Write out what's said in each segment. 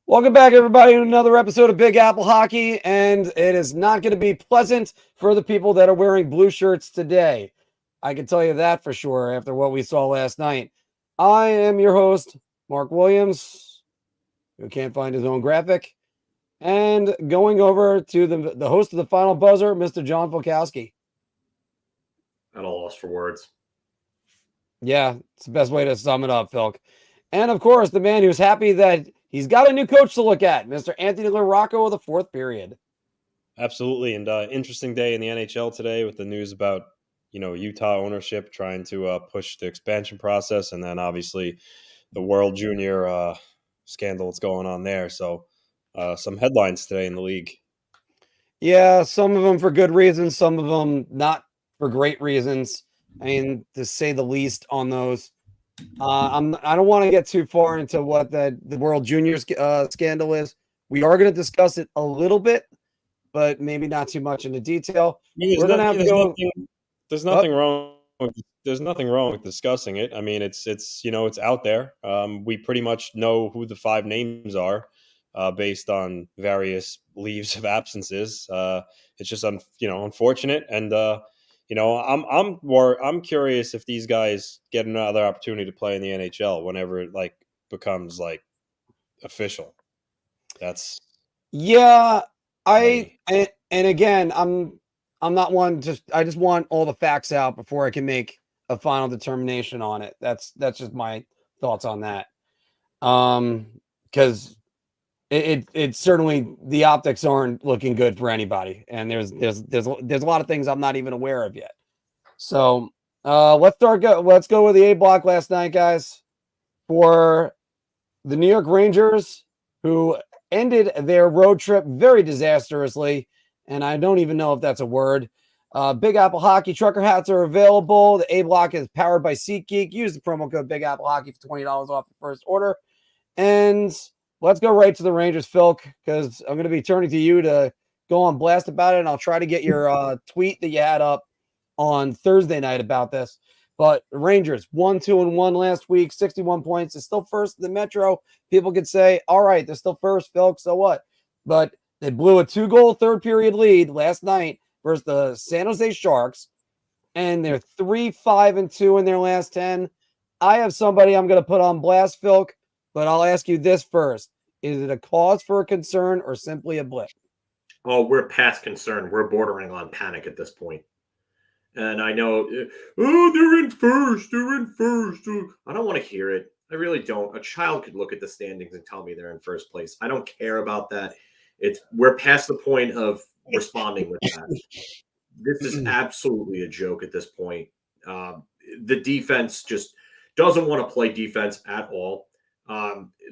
Welcome back, everybody, to another episode of Big Apple Hockey, and it is not going to be pleasant for the people that are wearing blue shirts today. I can tell you that for sure after what we saw last night. I am your host, Mark Williams, who can't find his own graphic, and going over to the host of the Final Buzzer, Mr. John Volkowski. At a loss for words. Yeah, it's the best way to sum it up, Phil. And of course, the man who's happy that he's got a new coach to look at, Mr. Anthony LaRocco of the fourth period. Absolutely, and interesting day in the NHL today with the news about Utah ownership trying to push the expansion process, and then obviously the World Junior scandal that's going on there. So some headlines today in the league. Yeah, some of them for good reasons, some of them not for great reasons. I mean, to say the least on those. I don't want to get too far into what the World Junior scandal is. We are going to discuss it a little bit, but maybe not too much into detail. We're going to have to go. There's nothing wrong. There's nothing wrong with discussing it. I mean, it's out there. We pretty much know who the 5 names are based on various leaves of absences. It's just unfortunate, and I'm curious if these guys get another opportunity to play in the NHL whenever it becomes official. That's and again, I'm not one I just want all the facts out before I can make a final determination on it. That's just my thoughts on that. Because it certainly, the optics aren't looking good for anybody, and there's a lot of things I'm not even aware of yet. So let's go with the A block last night, guys, for the New York Rangers, who ended their road trip very disastrously, and I don't even know if that's a word. Big Apple Hockey trucker hats are available. The A block is powered by SeatGeek. Use the promo code Big Apple Hockey for $20 off the first order. And let's go right to the Rangers, Phil, because I'm going to be turning to you to go on blast about it, and I'll try to get your tweet that you had up on Thursday night about this. But Rangers 1-2-1 last week, 61 points. It's still first in the Metro. People could say, all right, they're still first, Phil, so what? But they blew a 2-goal third period lead last night versus the San Jose Sharks, and they're 3-5-2 in their last 10. I have somebody I'm going to put on blast, Phil, but I'll ask you this first. Is it a cause for a concern or simply a blip? Oh, we're past concern. We're bordering on panic at this point. And I know, they're in first. They're in first. I don't want to hear it. I really don't. A child could look at the standings and tell me they're in first place. I don't care about that. We're past the point of responding with that. This is absolutely a joke at this point. The defense just doesn't want to play defense at all.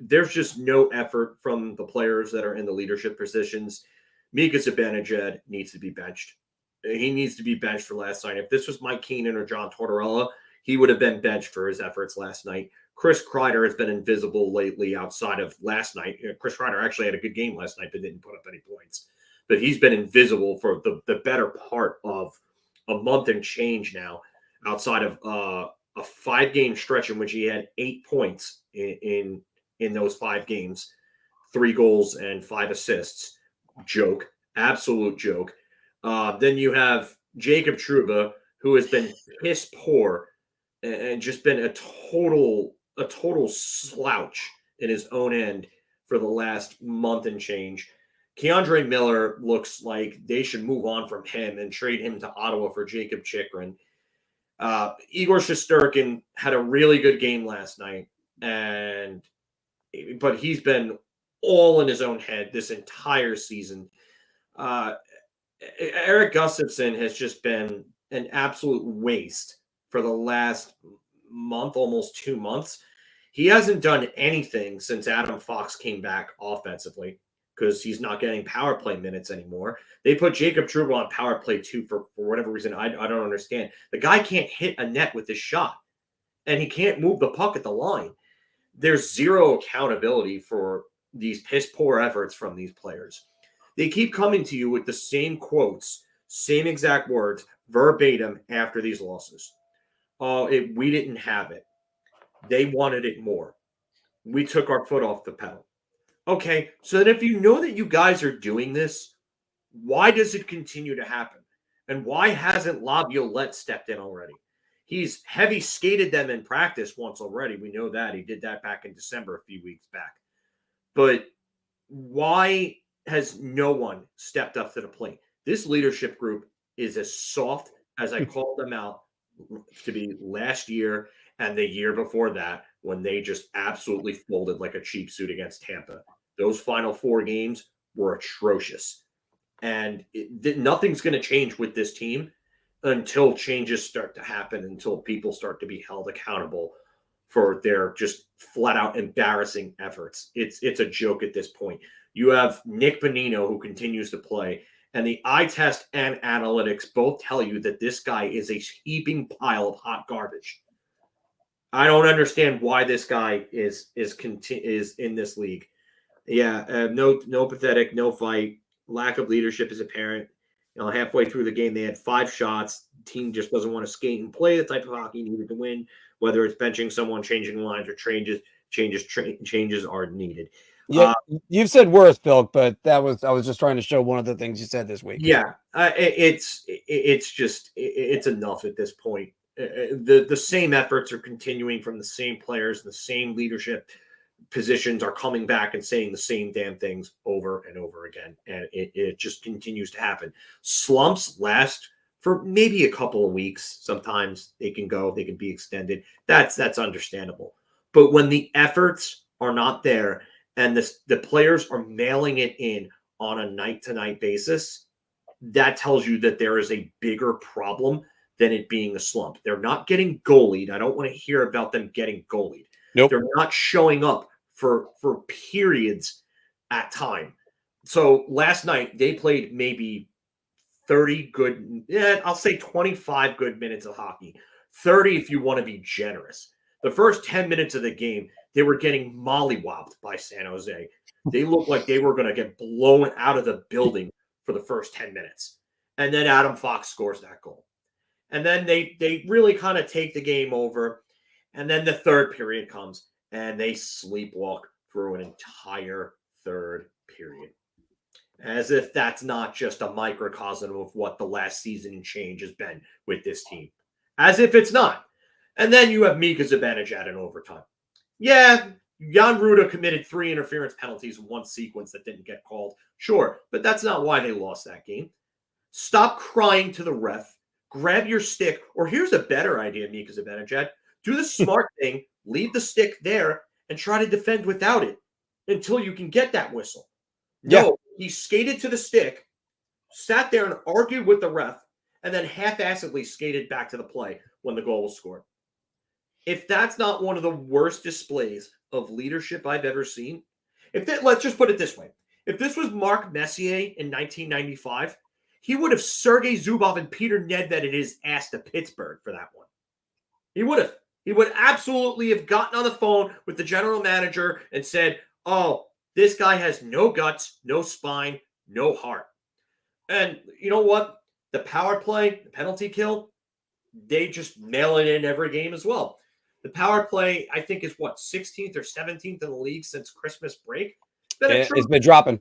There's just no effort from the players that are in the leadership positions. Mika Zibanejad needs to be benched. He needs to be benched for last night. If this was Mike Keenan or John Tortorella, he would have been benched for his efforts last night. Chris Kreider has been invisible lately outside of last night. Chris Kreider actually had a good game last night, but didn't put up any points. But he's been invisible for the better part of a month and change now, outside of a 5-game stretch in which he had 8 points in those 5 games, 3 goals and 5 assists. Joke. Absolute joke. Then you have Jacob Trouba, who has been piss poor and just been a total slouch in his own end for the last month and change. Keandre Miller looks like they should move on from him and trade him to Ottawa for Jacob Chikrin. Igor Shesterkin had a really good game last night, but he's been all in his own head this entire season. Eric Gustafson has just been an absolute waste for the last month, almost 2 months. He hasn't done anything since Adam Fox came back offensively because he's not getting power play minutes anymore. They put Jacob Trouba on power play 2 for whatever reason. I don't understand. The guy can't hit a net with his shot, and he can't move the puck at the line. There's zero accountability for these piss poor efforts from these players. They keep coming to you with the same quotes, same exact words, verbatim after these losses. We didn't have it. They wanted it more. We took our foot off the pedal. Okay, so then if you know that you guys are doing this, why does it continue to happen? And why hasn't Laviolette stepped in already? He's heavy skated them in practice once already. We know that. He did that back in December a few weeks back. But why has no one stepped up to the plate? This leadership group is as soft as I called them out to be last year and the year before that when they just absolutely folded like a cheap suit against Tampa. Those final 4 games were atrocious. And nothing's going to change with this team until changes start to happen, until people start to be held accountable for their just flat out embarrassing efforts. It's a joke at this point. You have Nick Bonino who continues to play, and the eye test and analytics both tell you that this guy is a heaping pile of hot garbage. I don't understand why this guy is in this league. Yeah, no pathetic, no fight. Lack of leadership is apparent. Halfway through the game, they had 5 shots. The team just doesn't want to skate and play the type of hockey needed to win. Whether it's benching someone, changing lines, or changes are needed. Yeah, you've said worse, Phil, but I was just trying to show one of the things you said this week. Yeah, it's enough at this point. The same efforts are continuing from the same players, the same leadership positions are coming back and saying the same damn things over and over again. And it just continues to happen. Slumps last for maybe a couple of weeks. Sometimes they can be extended. That's understandable. But when the efforts are not there and the players are mailing it in on a night-to-night basis, that tells you that there is a bigger problem than it being a slump. They're not getting goalied. I don't want to hear about them getting goalied. Nope. They're not showing up for periods at time. So last night they played maybe 30 good, I'll say 25 good minutes of hockey. 30 if you want to be generous. The first 10 minutes of the game, they were getting mollywopped by San Jose. They looked like they were going to get blown out of the building for the first 10 minutes. And then Adam Fox scores that goal. And then they really kind of take the game over. And then the third period comes and they sleepwalk through an entire third period. As if that's not just a microcosm of what the last season and change has been with this team. As if it's not. And then you have Mika Zibanejad in overtime. Yeah, Jan Ruda committed 3 interference penalties in one sequence that didn't get called. Sure, but that's not why they lost that game. Stop crying to the ref. Grab your stick. Or here's a better idea, Mika Zibanejad. Do the smart thing. Leave the stick there and try to defend without it until you can get that whistle. No, he skated to the stick, sat there and argued with the ref, and then half-assedly skated back to the play when the goal was scored. If that's not one of the worst displays of leadership I've ever seen, let's just put it this way. If this was Mark Messier in 1995, he would have Sergei Zubov and Peter Nedved his ass to Pittsburgh for that one. He would have. He would absolutely have gotten on the phone with the general manager and said, oh, this guy has no guts, no spine, no heart. And you know what? The power play, the penalty kill, they just mail it in every game as well. The power play, I think, is 16th or 17th in the league since Christmas break. It's been dropping.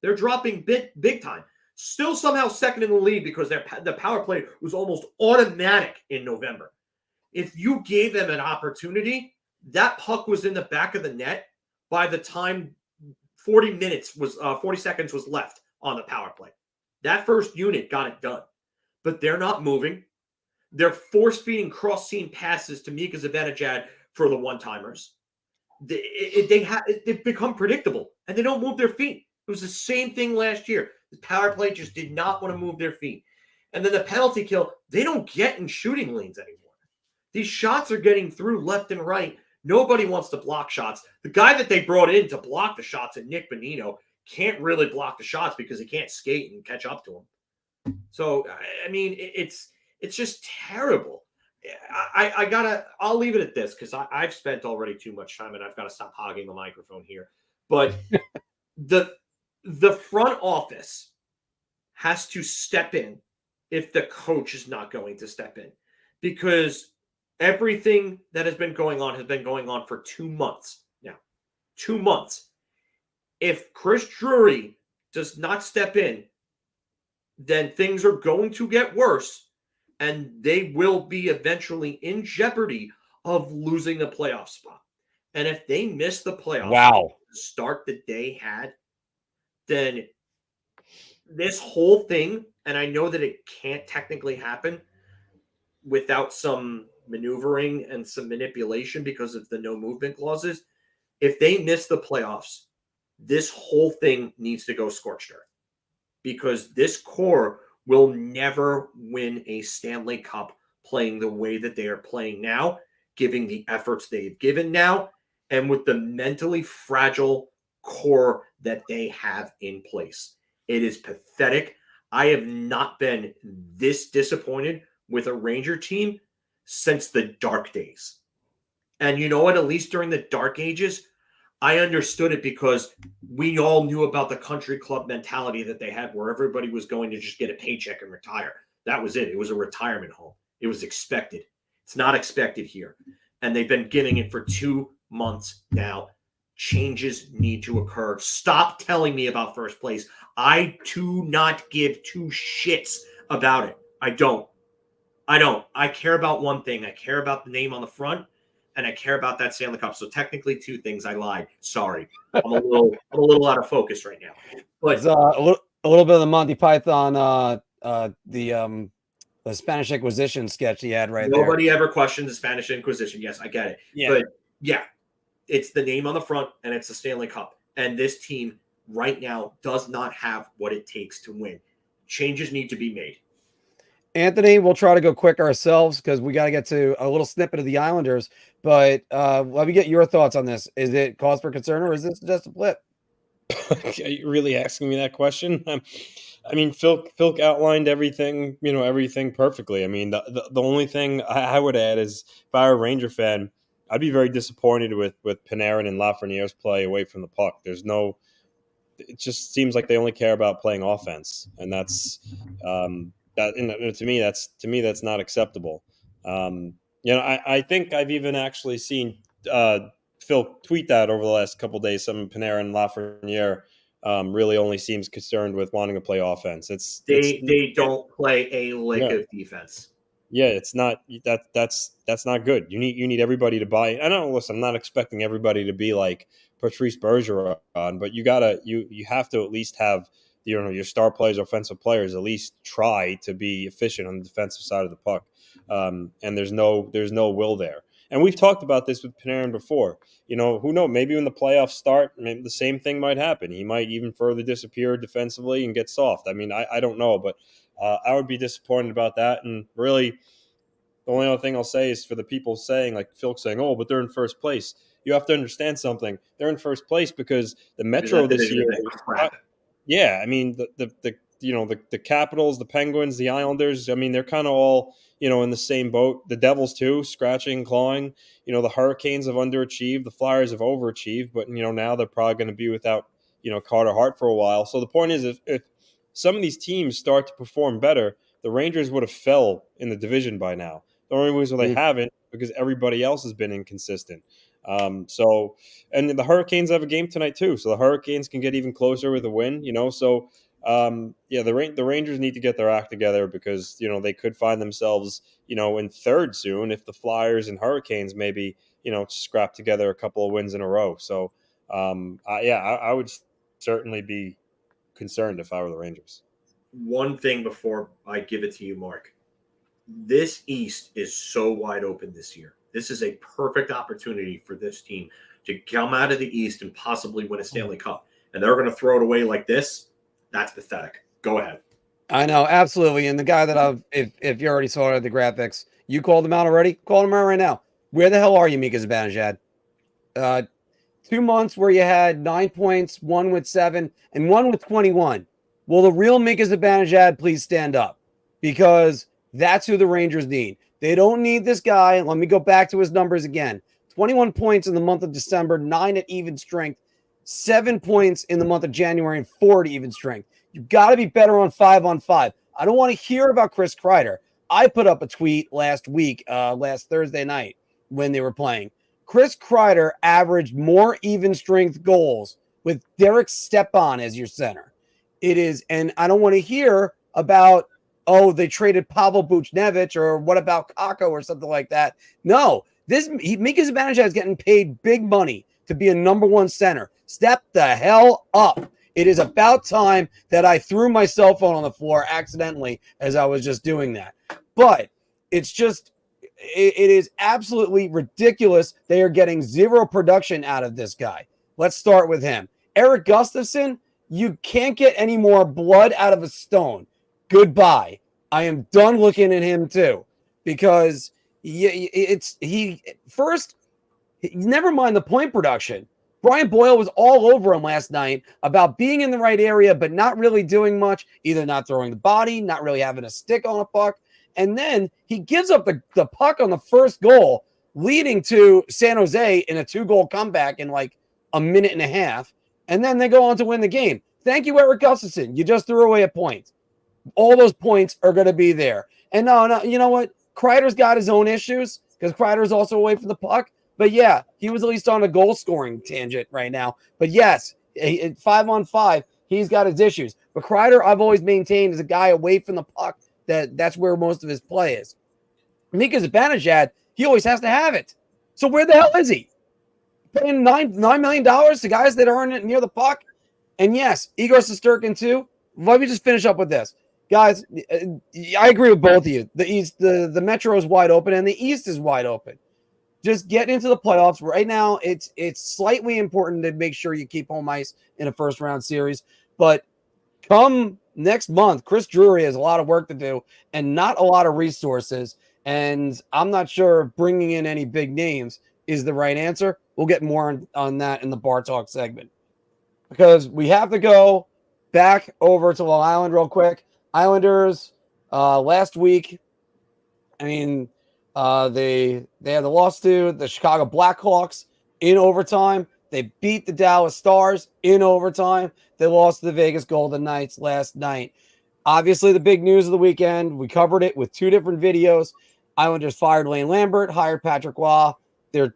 They're dropping big time. Still somehow second in the league because the power play was almost automatic in November. If you gave them an opportunity, that puck was in the back of the net by the time 40 seconds was left on the power play. That first unit got it done. But they're not moving. They're force-feeding cross-seam passes to Mika Zibanejad for the one-timers. They've become predictable, and they don't move their feet. It was the same thing last year. The power play just did not want to move their feet. And then the penalty kill, they don't get in shooting lanes anymore. These shots are getting through left and right. Nobody wants to block shots. The guy that they brought in to block the shots, Nick Bonino, can't really block the shots because he can't skate and catch up to him. So, I mean, it's just terrible. I'll leave it at this because I've spent already too much time and I've got to stop hogging the microphone here. But the front office has to step in if the coach is not going to step in, because everything that has been going on for 2 months now. 2 months. if Chris Drury does not step in, then things are going to get worse, and they will be eventually in jeopardy of losing the playoff spot. And if they miss the playoffs Wow. the start that they had, then this whole thing, and I know that it can't technically happen without some maneuvering and some manipulation because of the no movement clauses. If they miss the playoffs, this whole thing needs to go scorched earth because this core will never win a Stanley Cup playing the way that they are playing now, giving the efforts they've given now, and with the mentally fragile core that they have in place. It is pathetic. I have not been this disappointed with a Ranger team since the dark days. And you know what? At least during the dark ages, I understood it because we all knew about the country club mentality that they had where everybody was going to just get a paycheck and retire. That was it. It was a retirement home. It was expected. It's not expected here. And they've been giving it for 2 months now. Changes need to occur. Stop telling me about first place. I do not give two shits about it. I don't. I care about one thing. I care about the name on the front, and I care about that Stanley Cup. So technically, two things. I lied. Sorry. I'm a little out of focus right now. But It's a little bit of the Monty Python, the Spanish Inquisition sketch he had right there. nobody ever questions the Spanish Inquisition. Yes, I get it. Yeah. But yeah, it's the name on the front, and it's the Stanley Cup. And this team right now does not have what it takes to win. Changes need to be made. Anthony, we'll try to go quick ourselves because we got to get to a little snippet of the Islanders. But let me get your thoughts on this. Is it cause for concern or is this just a blip? Are you really asking me that question? I mean, Phil outlined everything, everything perfectly. I mean, the only thing I would add is if I were a Ranger fan, I'd be very disappointed with Panarin and Lafreniere's play away from the puck. It just seems like they only care about playing offense, and that's to me that's not acceptable. I think I've even actually seen Phil tweet that over the last couple of days. Some Panarin, Lafreniere really only seems concerned with wanting to play offense. They don't play a lick of defense. Yeah, it's not that's not good. You need everybody to buy. I don't listen. I'm not expecting everybody to be like Patrice Bergeron, but you have to at least have your star players, offensive players, at least try to be efficient on the defensive side of the puck. And there's no will there. And we've talked about this with Panarin before. Who knows? Maybe when the playoffs start, maybe the same thing might happen. He might even further disappear defensively and get soft. I mean, I don't know, but I would be disappointed about that. And really, the only other thing I'll say is for the people saying, like Phil saying, "Oh, but they're in first place." You have to understand something. They're in first place because the Metro this year. Yeah, I mean the Capitals, the Penguins, the Islanders. I mean they're kind of all in the same boat. The Devils too, scratching, clawing. The Hurricanes have underachieved. The Flyers have overachieved, but now they're probably going to be without Carter Hart for a while. So the point is, if some of these teams start to perform better, the Rangers would have fell in the division by now. The only reason they haven't because everybody else has been inconsistent. And the Hurricanes have a game tonight too, so the Hurricanes can get even closer with a win. So the Rangers need to get their act together because they could find themselves in third soon if the Flyers and Hurricanes maybe scrap together a couple of wins in a row. So I would certainly be concerned if I were the Rangers. One thing before I give it to you, Mark. This East is so wide open this year. This is a perfect opportunity for this team to come out of the East and possibly win a Stanley Cup. And they're going to throw it away like this. That's pathetic. Go ahead. I know, absolutely. And the guy that if you already saw it at the graphics, you called him out already? Call him out right now. Where the hell are you, Mika Zibanejad? 2 months where you had 9 points, one with 7, and one with 21. Will the real Mika Zibanejad please stand up? Because that's who the Rangers need. They don't need this guy. Let me go back to his numbers again. 21 points in the month of December, 9 at even strength, 7 points in the month of January, and 4 at even strength. You've got to be better on 5-on-5. I don't want to hear about Chris Kreider. I put up a tweet last Thursday night when they were playing. Chris Kreider averaged more even strength goals with Derek Stepan as your center. It is, and I don't want to hear about, oh, they traded Pavel Buchnevich or what about Kako or something like that. No, Mika Zibanejad is getting paid big money to be a number one center. Step the hell up. It is about time that I threw my cell phone on the floor accidentally as I was just doing that. But it's just, it is absolutely ridiculous. They are getting zero production out of this guy. Let's start with him. Eric Gustafson, you can't get any more blood out of a stone. Goodbye. I am done looking at him too, because never mind the point production. Brian Boyle was all over him last night about being in the right area, but not really doing much, either not throwing the body, not really having a stick on a puck. And then he gives up the puck on the first goal, leading to San Jose in a 2-goal comeback in like a minute and a half. And then they go on to win the game. Thank you, Eric Gustafson. You just threw away a point. All those points are going to be there. And no, you know what? Kreider's got his own issues because Kreider's also away from the puck. But yeah, he was at least on a goal scoring tangent right now. But yes, 5-on-5, he's got his issues. But Kreider, I've always maintained, is a guy away from the puck. That's where most of his play is. Mika Zibanejad, he always has to have it. So where the hell is he? Paying $9 million to guys that aren't near the puck? And yes, Igor Shesterkin too. Let me just finish up with this. Guys, I agree with both of you. The East, the Metro is wide open, and the East is wide open. Just get into the playoffs. Right now, it's slightly important to make sure you keep home ice in a first-round series. But come next month, Chris Drury has a lot of work to do and not a lot of resources. And I'm not sure bringing in any big names is the right answer. We'll get more on that in the Bar Talk segment. Because we have to go back over to Long Island real quick. Islanders, last week, I mean, they had the loss to the Chicago Blackhawks in overtime. They beat the Dallas Stars in overtime. They lost to the Vegas Golden Knights last night. Obviously, the big news of the weekend, we covered it with 2 different videos. Islanders fired Lane Lambert, hired Patrick Waugh. They're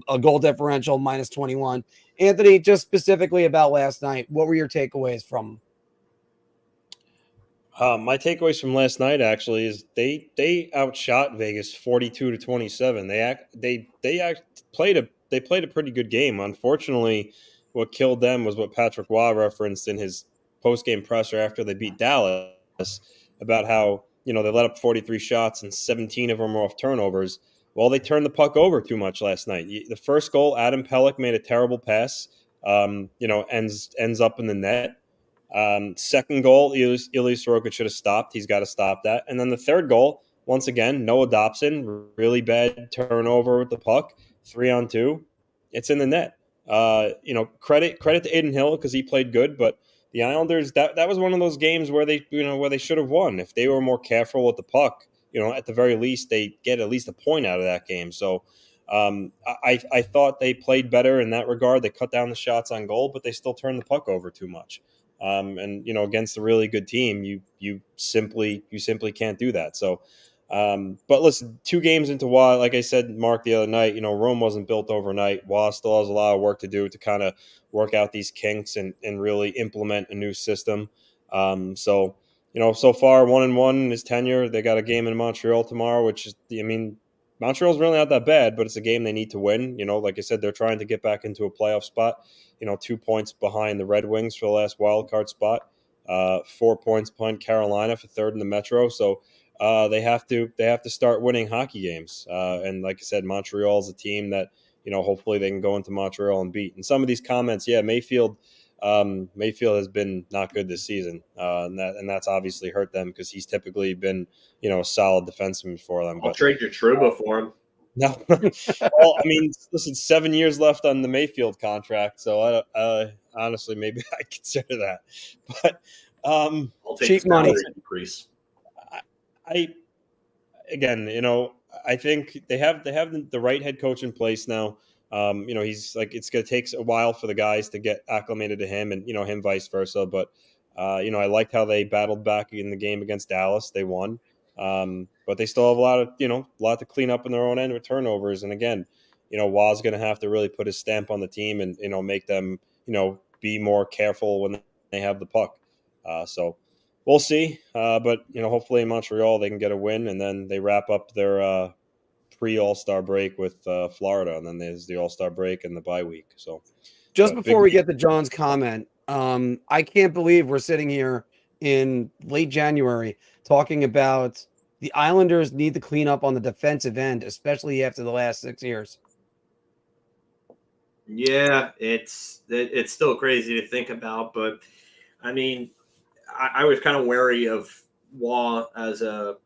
a goal differential, -21. Anthony, just specifically about last night, what were your takeaways from? My takeaways from last night actually is they outshot Vegas 42-27. They played a pretty good game. Unfortunately, what killed them was what Patrick Waugh referenced in his post-game presser after they beat Dallas about how they let up 43 shots and 17 of them were off turnovers. Well, they turned the puck over too much last night. The first goal, Adam Pelech made a terrible pass. Ends up in the net. Second goal, Ilya Sorokin should have stopped. He's got to stop that. And then the third goal, once again, Noah Dobson, really bad turnover with the puck, 3-on-2. It's in the net. Credit to Aiden Hill because he played good, but the Islanders, that was one of those games where they should have won. If they were more careful with the puck, at the very least, they get at least a point out of that game. So I thought they played better in that regard. They cut down the shots on goal, but they still turned the puck over too much. Against a really good team, you simply can't do that. So, but listen, 2 games into Waugh, like I said, Mark, the other night, Rome wasn't built overnight. Waugh still has a lot of work to do to kind of work out these kinks and really implement a new system. So far 1-1 in his tenure. They got a game in Montreal tomorrow, which is, Montreal's really not that bad, but it's a game they need to win. Like I said, they're trying to get back into a playoff spot. 2 points behind the Red Wings for the last wild card spot. 4 points behind Carolina for third in the Metro. So they have to start winning hockey games. And like I said, Montreal is a team that hopefully they can go into Montreal and beat. And some of these comments, Mayfield has been not good this season, and that's obviously hurt them because he's typically been a solid defenseman for them. I'll trade your Truba for him. No, well, listen, 7 years left on the Mayfield contract, so honestly, maybe I consider that. But I'll take cheap money increase. I think they have the right head coach in place now. He's like, it's going to take a while for the guys to get acclimated to him and, him vice versa. But, I liked how they battled back in the game against Dallas. They won. But they still have a lot to clean up in their own end with turnovers. And again, Waugh's going to have to really put his stamp on the team and, make them, be more careful when they have the puck. So we'll see. But hopefully in Montreal they can get a win, and then they wrap up their pre-All-Star break with Florida, and then there's the All-Star break and the bye week. So Just before we week. get to John's comment, I can't believe we're sitting here in late January talking about the Islanders need to clean up on the defensive end, especially after the last 6 years. Yeah, it's still crazy to think about, but I mean, I was kind of wary of Waugh as a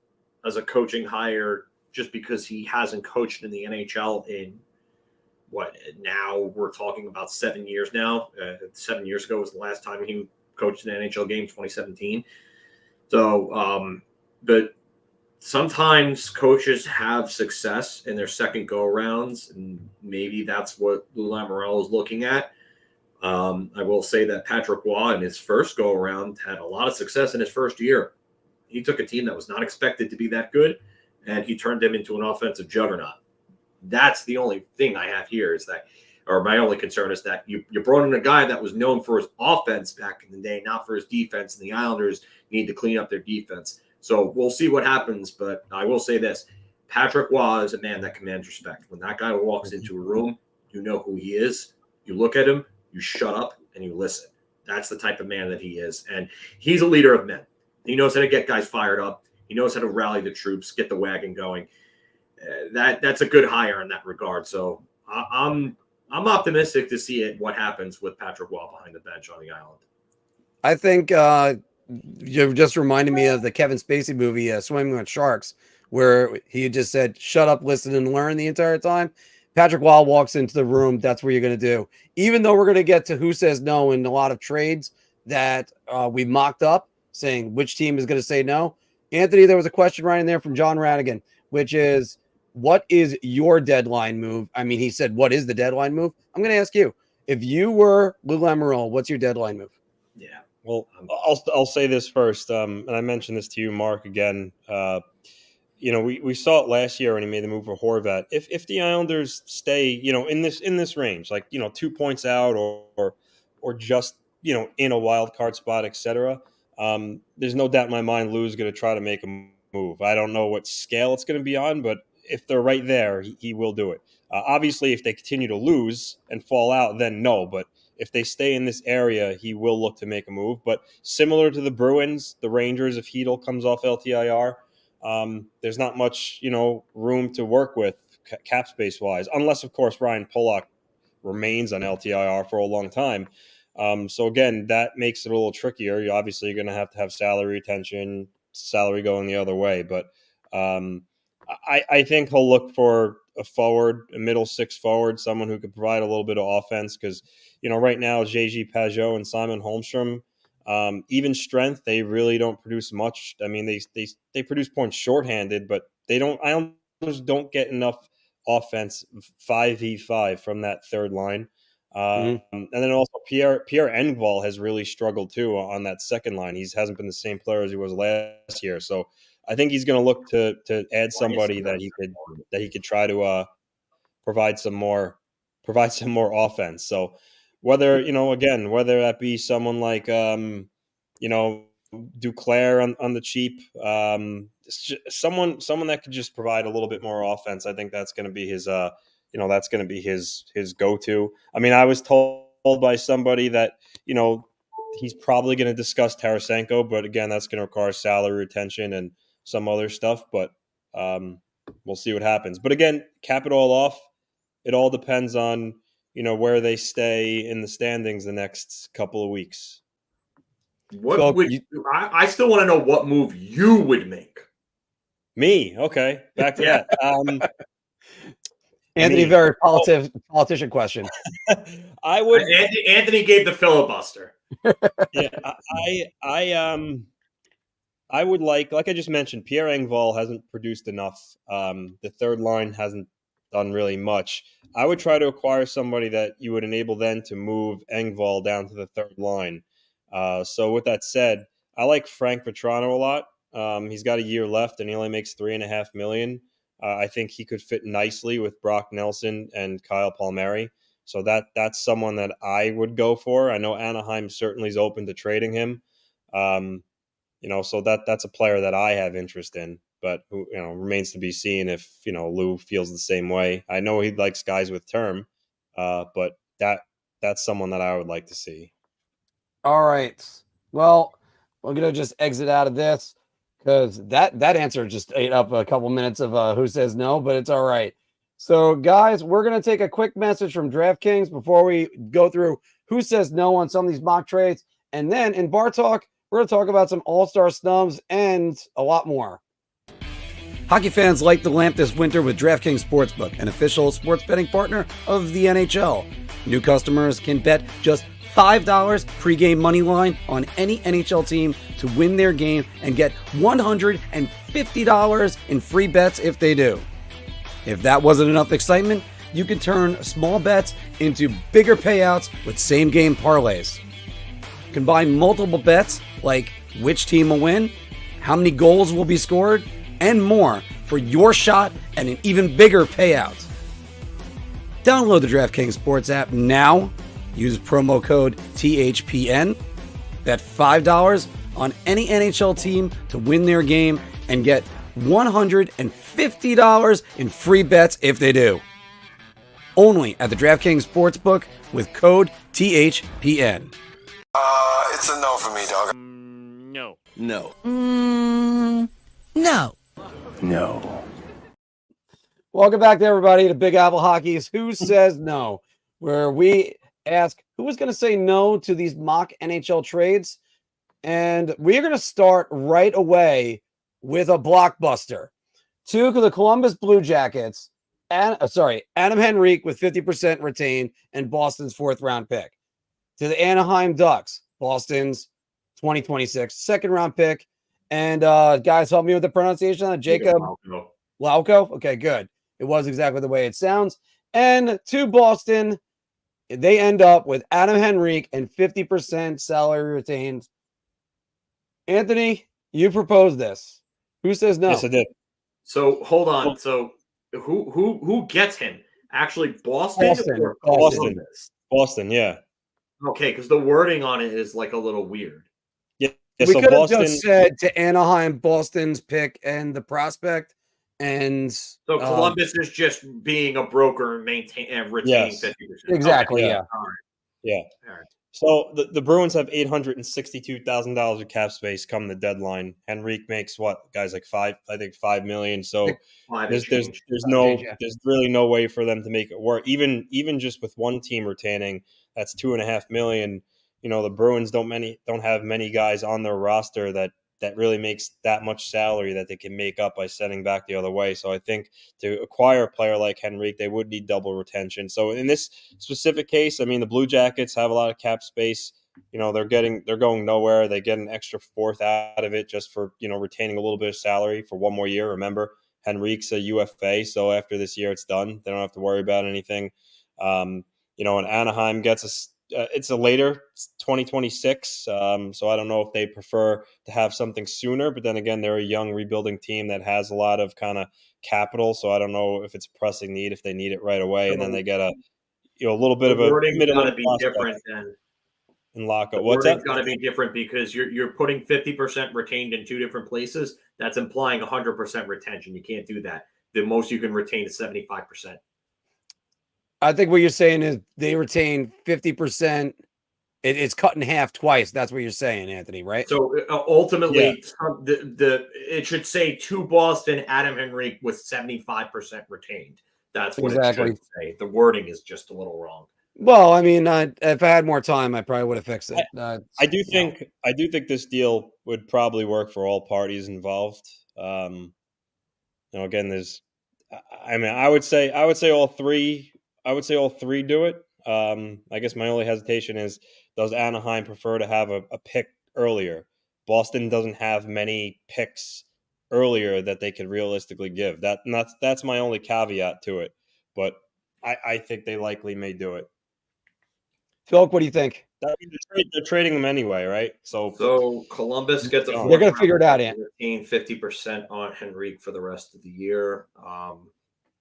coaching hire just because he hasn't coached in the NHL in what now we're talking about 7 years now. 7 years ago was the last time he coached an NHL game, 2017. So, but sometimes coaches have success in their second go rounds, and maybe that's what Lou Lamoriello is looking at. I will say that Patrick Waugh in his first go around had a lot of success in his first year. He took a team that was not expected to be that good, and he turned them into an offensive juggernaut. That's the only thing I have here is that, or my only concern is that you brought in a guy that was known for his offense back in the day, not for his defense, and the Islanders need to clean up their defense. So we'll see what happens, but I will say this. Patrick Waugh is a man that commands respect. When that guy walks into a room, you know who he is. You look at him, you shut up, and you listen. That's the type of man that he is. And he's a leader of men. He knows how to get guys fired up. He knows how to rally the troops, get the wagon going. That's a good hire in that regard. So I'm optimistic to see what happens with Patrick Waugh behind the bench on the island. I think you just reminded me of the Kevin Spacey movie, Swimming with Sharks, where he just said, shut up, listen, and learn the entire time. Patrick Waugh walks into the room. That's what you're going to do. Even though we're going to get to who says no in a lot of trades that we mocked up, saying which team is going to say no. Anthony, there was a question right in there from John Radigan, which is, what is your deadline move? I mean, he said, what is the deadline move? I'm going to ask you, if you were Lou Lamoriello, what's your deadline move? Yeah. Well, I'll say this first, and I mentioned this to you, Mark, again. We saw it last year when he made the move for Horvat. If the Islanders stay, in this range, like 2 points out or just in a wild card spot, etc. There's no doubt in my mind Lou's going to try to make a move. I don't know what scale it's going to be on, but if they're right there, he will do it. Obviously, if they continue to lose and fall out, then no. But if they stay in this area, he will look to make a move. But similar to the Bruins, the Rangers, if Hedl comes off LTIR, there's not much, room to work with cap space wise, unless of course Ryan Pulock remains on LTIR for a long time. So again, that makes it a little trickier. You're obviously going to have salary retention, salary going the other way. But I think he'll look for a middle six forward, someone who could provide a little bit of offense because, right now JG Pajot and Simon Holmstrom, even strength, they really don't produce much. I mean, they produce points shorthanded, but Islanders don't get enough offense 5v5 from that third line. And then also Pierre Engvall has really struggled too on that second line. He hasn't been the same player as he was last year. So I think he's going to look to add somebody that he could try to provide some more offense. So whether that be someone like Duclair on the cheap, someone that could just provide a little bit more offense. I think that's going to be his go-to. I mean, I was told by somebody that he's probably going to discuss Tarasenko, but again, that's going to require salary retention and some other stuff. But we'll see what happens. But again, cap it all off. It all depends on where they stay in the standings the next couple of weeks. I still want to know what move you would make. Me, okay. Back to that. Anthony, very politician question. I would. Anthony gave the filibuster. Yeah, I would like I just mentioned, Pierre Engvall hasn't produced enough. The third line hasn't done really much. I would try to acquire somebody that you would enable then to move Engvall down to the third line. So with that said, I like Frank Vetrano a lot. He's got a year left and he only makes $3.5 million. I think he could fit nicely with Brock Nelson and Kyle Palmieri. So that's someone that I would go for. I know Anaheim certainly is open to trading him. So that's a player that I have interest in, but who remains to be seen if Lou feels the same way. I know he likes guys with term, but that's someone that I would like to see. All right. Well, we're gonna just exit out of this because that answer just ate up a couple minutes of who says no, but it's all right. So, guys, we're gonna take a quick message from DraftKings before we go through who says no on some of these mock trades, and then in Bar Talk, we're gonna talk about some All-Star snubs and a lot more. Hockey fans light the lamp this winter with DraftKings Sportsbook, an official sports betting partner of the NHL. New customers can bet just $5 pregame money line on any NHL team to win their game and get $150 in free bets if they do. If that wasn't enough excitement, you can turn small bets into bigger payouts with same-game parlays. Combine multiple bets like which team will win, how many goals will be scored, and more for your shot at an even bigger payout. Download the DraftKings Sports app now. Use promo code THPN. Bet $5 on any NHL team to win their game and get $150 in free bets if they do. Only at the DraftKings Sportsbook with code THPN. It's a no for me, dog. No. No. No. No. Welcome back to everybody to Big Apple Hockey's Who Says No, where we ask who is going to say no to these mock NHL trades. And we're going to start right away with a blockbuster. To the Columbus Blue Jackets, Adam Henrique with 50% retained and Boston's 4th round pick. To the Anaheim Ducks, Boston's 2026 2nd round pick. And guys, help me with the pronunciation on Jacob Lauko. Okay, good. It was exactly the way it sounds. And to Boston, they end up with Adam Henrique and 50% salary retained. Anthony, you proposed this. Who says no? Yes, I did. So hold on. So who gets him? Actually, Boston. Boston, yeah. Okay, because the wording on it is like a little weird. Yeah. We So could have Boston just said to Anaheim, Boston's pick and the prospect, and So Columbus is just being a broker and retaining 50%. Exactly. Okay. Yeah. All right. Yeah. All right. So the Bruins have $862,000 of cap space come the deadline. Henrique makes what, guys, like $5 million. So there's really no way for them to make it work. Even just with one team retaining, that's $2.5 million. The Bruins don't have many guys on their roster that really makes that much salary that they can make up by sending back the other way. So I think to acquire a player like Henrique, they would need double retention. So in this specific case, I mean, the Blue Jackets have a lot of cap space. They're going nowhere. They get an extra 4th out of it just for, retaining a little bit of salary for one more year. Remember, Henrique's a UFA. So after this year, it's done. They don't have to worry about anything. And Anaheim gets it's a later 2026. So I don't know if they prefer to have something sooner, but then again, they're a young rebuilding team that has a lot of kind of capital. So I don't know if it's a pressing need, if they need it right away. And then they get a little bit of a got to be different than in lockup. What's that? It's got to be different because you're putting 50% retained in 2 different places. That's implying 100% retention. You can't do that. The most you can retain is 75%. I think what you're saying is they retain 50%. It's cut in half twice. That's what you're saying, Anthony, right? So ultimately, it should say to Boston, Adam Henrique with 75% retained. That's what it should say. The wording is just a little wrong. Well, I mean, if I had more time, I probably would have fixed it. I do think this deal would probably work for all parties involved. Again, I would say all three. I would say all three do it. I guess my only hesitation is, does Anaheim prefer to have a pick earlier? Boston doesn't have many picks earlier that they could realistically give. That's my only caveat to it. But I think they likely may do it. Phil, what do you think? They're trading them anyway, right? So Columbus gets a. They're going to figure it out, Ant. Retain 50% on Henrique for the rest of the year.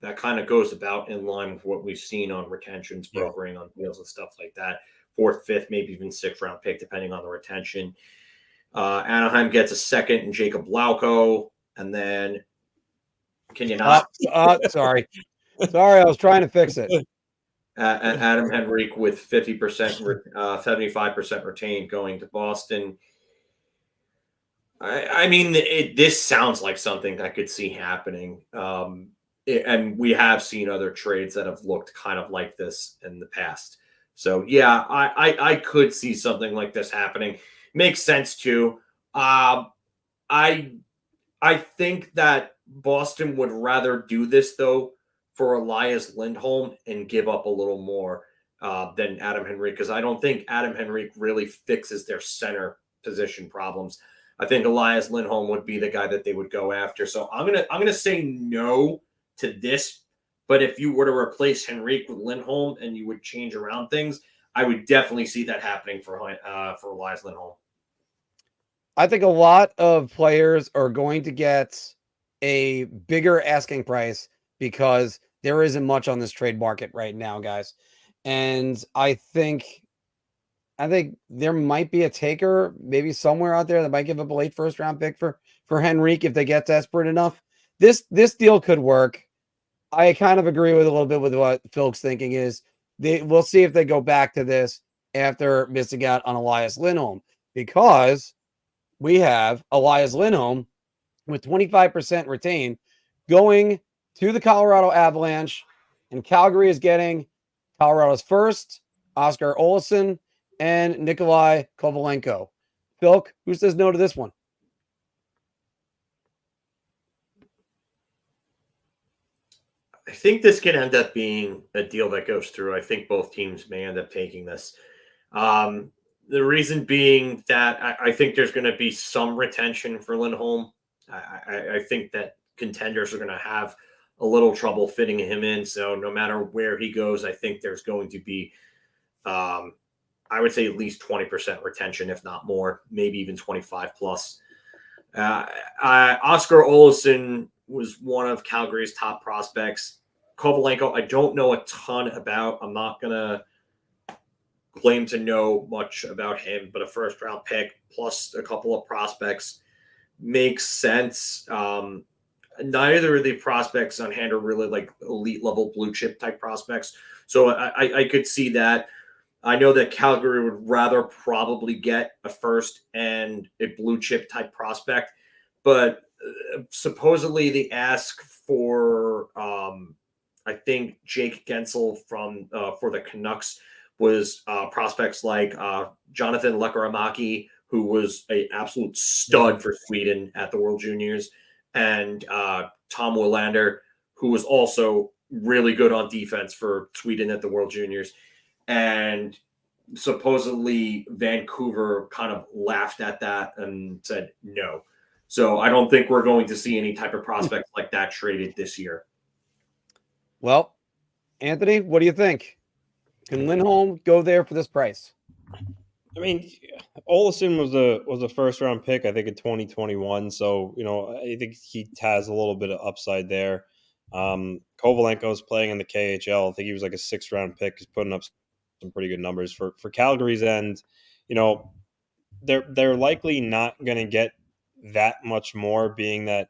that kind of goes about in line with what we've seen on retentions, Yeah. brokering on deals and stuff like that. Fourth, fifth, maybe even sixth round pick, depending on the retention. Anaheim gets a second and Jacob Lauko. And then, can you not? Sorry. Sorry, I was trying to fix it. Adam Henrique with 50%, 75% retained going to Boston. I mean, this sounds like something I could see happening. And we have seen other trades that have looked kind of like this in the past. So, yeah, I could see something like this happening. Makes sense, too. I think that Boston would rather do this, though, for Elias Lindholm and give up a little more than Adam Henrique, because I don't think Adam Henrique really fixes their center position problems. I think Elias Lindholm would be the guy that they would go after. So I'm gonna say no to this. But if you were to replace Henrique with Lindholm and you would change around things, I would definitely see that happening for Elias Lindholm. I think a lot of players are going to get a bigger asking price because there isn't much on this trade market right now, guys. And I think there might be a taker maybe somewhere out there that might give up a late first round pick for Henrique if they get desperate enough. This deal could work. I kind of agree with a little bit with what Phil's thinking is. We'll see if they go back to this after missing out on Elias Lindholm, because we have Elias Lindholm with 25% retained going to the Colorado Avalanche, and Calgary is getting Colorado's first, Oscar Olsson, and Nikolai Kovalenko. Phil, who says no to this one? I think this can end up being a deal that goes through. I think both teams may end up taking this. The reason being that I think there's going to be some retention for Lindholm. I think that contenders are going to have a little trouble fitting him in. So no matter where he goes, I think there's going to be, I would say, at least 20% retention, if not more, maybe even 25 plus. Oscar Olsson was one of Calgary's top prospects. Kovalenko, I don't know a ton about. I'm not going to claim to know much about him, but a first round pick plus a couple of prospects makes sense. Neither of the prospects on hand are really like elite level blue chip type prospects. So I could see that. I know that Calgary would rather probably get a first and a blue chip type prospect, but supposedly the ask for, I think Jake Gensel for the Canucks was prospects like Jonathan Lekkerimäki, who was an absolute stud for Sweden at the World Juniors, and Tom Willander, who was also really good on defense for Sweden at the World Juniors. And supposedly Vancouver kind of laughed at that and said no. So I don't think we're going to see any type of prospect like that traded this year. Well, Anthony, what do you think? Can Lindholm go there for this price? I mean, Olsson was a first round pick, I think, in 2021. So, I think he has a little bit of upside there. Kovalenko is playing in the KHL. I think he was like a 6th round pick. He's putting up some pretty good numbers for Calgary's end. They're likely not going to get that much more, being that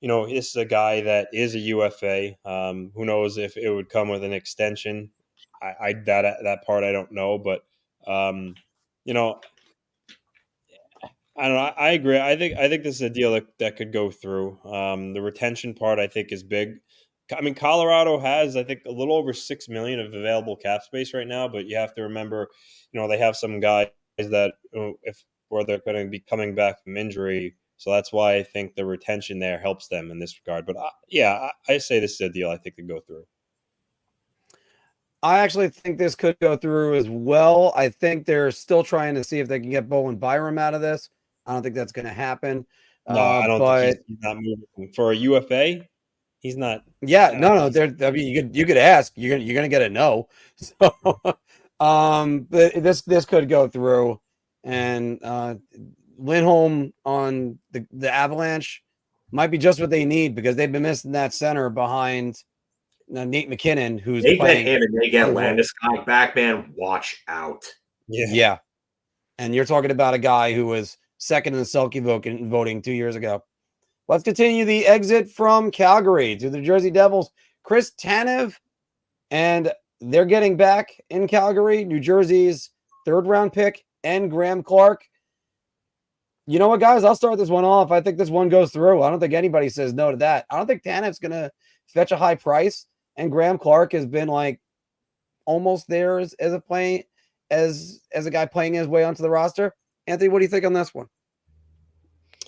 this is a guy that is a UFA. Who knows if it would come with an extension? That part I don't know, but I don't know. I agree. I think this is a deal that could go through. The retention part I think is big. I mean, Colorado has, I think, a little over $6 million of available cap space right now, but you have to remember, they have some guys that where they're going to be coming back from injury. So that's why I think the retention there helps them in this regard. But I say this is a deal I think could go through. I actually think this could go through as well. I think they're still trying to see if they can get Bowen Byram out of this. I don't think that's going to happen. No, I don't think he's not moving for a UFA. He's not. Yeah, no. I mean, you could ask. You're gonna get a no. So, but this could go through, and Lindholm on the Avalanche might be just what they need, because they've been missing that center behind Nate McKinnon, who's They get playing. him and they get pretty well. Landeskog back, man. Watch out. Yeah. And you're talking about a guy who was second in the Selke voting 2 years ago. Let's continue the exit from Calgary to the Jersey Devils. Chris Tanev, and they're getting back in Calgary, New Jersey's third-round pick, and Graham Clark. You know what, guys? I'll start this one off. I think this one goes through. I don't think anybody says no to that. I don't think Tanev's going to fetch a high price, and Graham Clark has been like almost there as a guy playing his way onto the roster. Anthony, what do you think on this one? I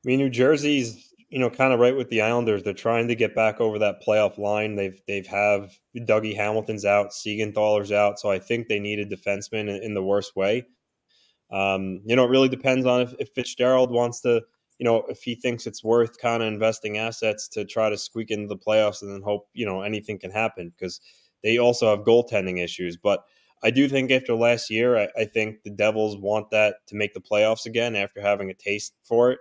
mean, New Jersey's, kind of right with the Islanders. They're trying to get back over that playoff line. They've have Dougie Hamilton's out, Siegenthaler's out, so I think they need a defenseman in the worst way. It really depends on if Fitzgerald wants to, if he thinks it's worth kind of investing assets to try to squeak into the playoffs and then hope, anything can happen, because they also have goaltending issues. But I do think after last year, I think the Devils want that to make the playoffs again after having a taste for it.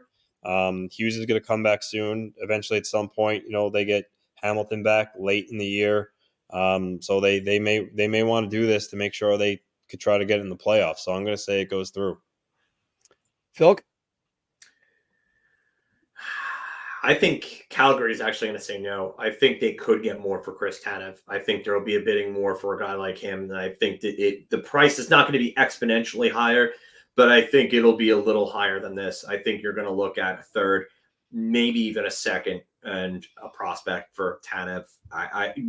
Hughes is going to come back soon. Eventually, at some point, they get Hamilton back late in the year. So they may want to do this to make sure they could try to get in the playoffs. So I'm going to say it goes through. Phil? I think Calgary is actually going to say no. I think they could get more for Chris Tanev. I think there will be a bidding more for a guy like him. And I think that the price is not going to be exponentially higher, but I think it'll be a little higher than this. I think you're going to look at a third, maybe even a second, and a prospect for Tanev.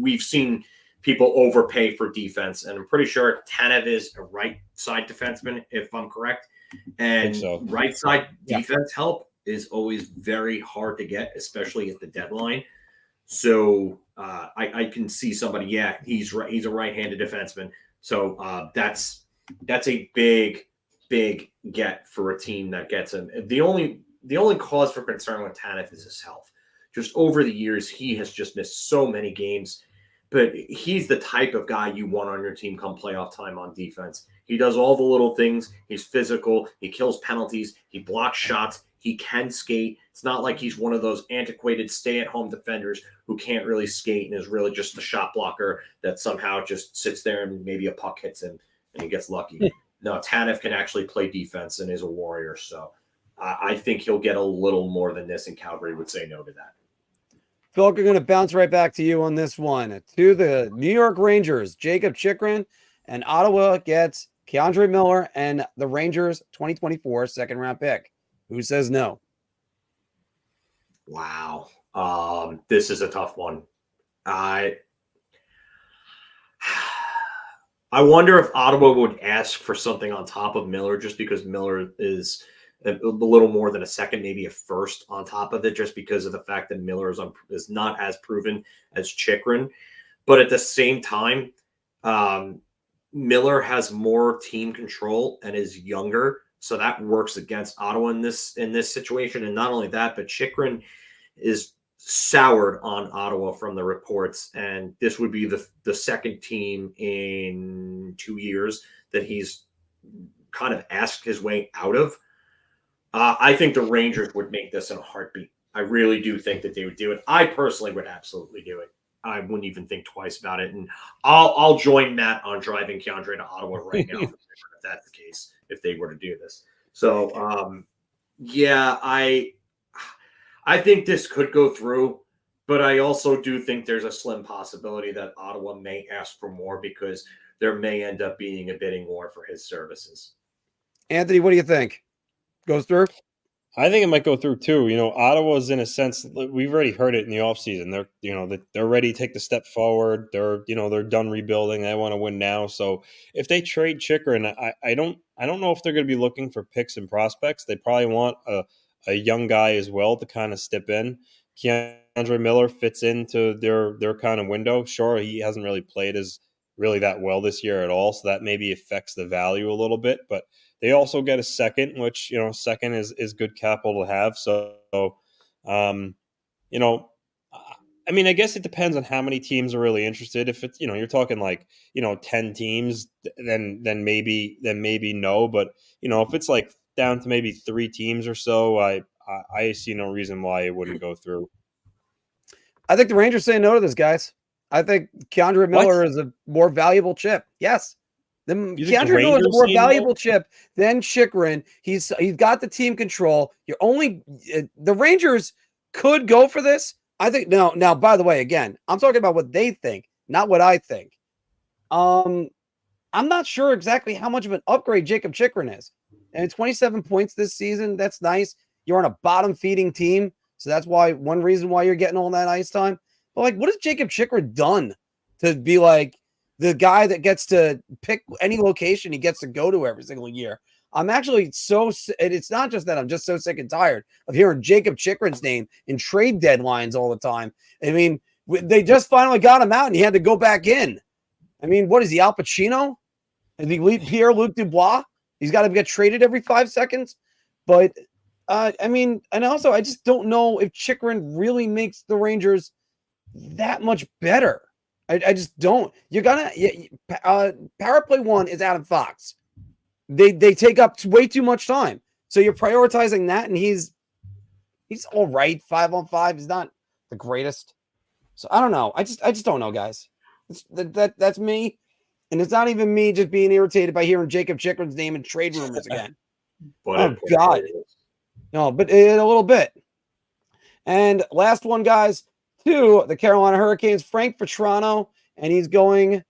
We've seen people overpay for defense, and I'm pretty sure Tanev is a right side defenseman, if I'm correct. And right side defense help is always very hard to get, especially at the deadline. So I can see somebody. Yeah, he's right. He's a right-handed defenseman. So that's a big get for a team that gets him. The only cause for concern with Tanev is his health. Just over the years, he has just missed so many games. But he's the type of guy you want on your team come playoff time on defense. He does all the little things. He's physical. He kills penalties. He blocks shots. He can skate. It's not like he's one of those antiquated stay-at-home defenders who can't really skate and is really just the shot blocker that somehow just sits there and maybe a puck hits him and he gets lucky. No, Tanev can actually play defense and is a warrior. So I think he'll get a little more than this, and Calgary would say no to that. Phil, we're going to bounce right back to you on this one. To the New York Rangers, Jacob Chychrun, and Ottawa gets Keandre Miller and the Rangers 2024 second-round pick. Who says no? Wow. This is a tough one. I wonder if Ottawa would ask for something on top of Miller, just because Miller is a little more than a second, maybe a first on top of it, just because of the fact that Miller is not as proven as Chychrun. But at the same time, Miller has more team control and is younger, so that works against Ottawa in this situation. And not only that, but Chychrun is soured on Ottawa from the reports, and this would be the second team in 2 years that he's kind of asked his way out of. I think the Rangers would make this in a heartbeat. I really do think that they would do it. I personally would absolutely do it. I wouldn't even think twice about it. And I'll join Matt on driving Keandre to Ottawa right now if that's the case, if they were to do this. So, I think this could go through, but I also do think there's a slim possibility that Ottawa may ask for more, because there may end up being a bidding war for his services. Anthony, what do you think? Goes through? I think it might go through too. Ottawa's, in a sense, we've already heard it in the offseason. They're ready to take the step forward. They're done rebuilding. They want to win now. So if they trade Chychrun, I don't know if they're going to be looking for picks and prospects. They probably want a young guy as well to kind of step in. Keandre Miller fits into their kind of window. Sure, he hasn't really played as really that well this year at all, so that maybe affects the value a little bit. But they also get a second, which, second is good capital to have. So, I mean, I guess it depends on how many teams are really interested. If it's, you're talking like, 10 teams, then maybe no. But, if it's like down to maybe 3 teams or so, I see no reason why it wouldn't go through. I think the Rangers say no to this, guys. I think Keandre Miller is a more valuable chip. Yes. Keandre Miller is a more valuable chip than Chychrun. He's got the team control. You're only the Rangers could go for this. I think no. Now, by the way, again, I'm talking about what they think, not what I think. I'm not sure exactly how much of an upgrade Jacob Chychrun is. And 27 points this season, that's nice. You're on a bottom feeding team, so that's why one reason why you're getting all that ice time. But like, what has Jacob Chychrun done to be like the guy that gets to pick any location he gets to go to every single year? I'm actually and it's not just that I'm just so sick and tired of hearing Jacob Chychrun's name in trade deadlines all the time. I mean, they just finally got him out and he had to go back in. I mean, what is he, Al Pacino? Is he Pierre-Luc Dubois? He's got to get traded every 5 seconds. But, I mean, and also I just don't know if Chychrun really makes the Rangers that much better. I just don't. You're going to power play one is Adam Fox. They take up way too much time. So you're prioritizing that, and he's all right 5-on-5. He's not the greatest. So I don't know. I just don't know, guys. That's me. And it's not even me just being irritated by hearing Jacob Chychrun's name in trade rumors again. Oh, God. No, but a little bit. And last one, guys, to the Carolina Hurricanes, Frank Vetrano, and he's going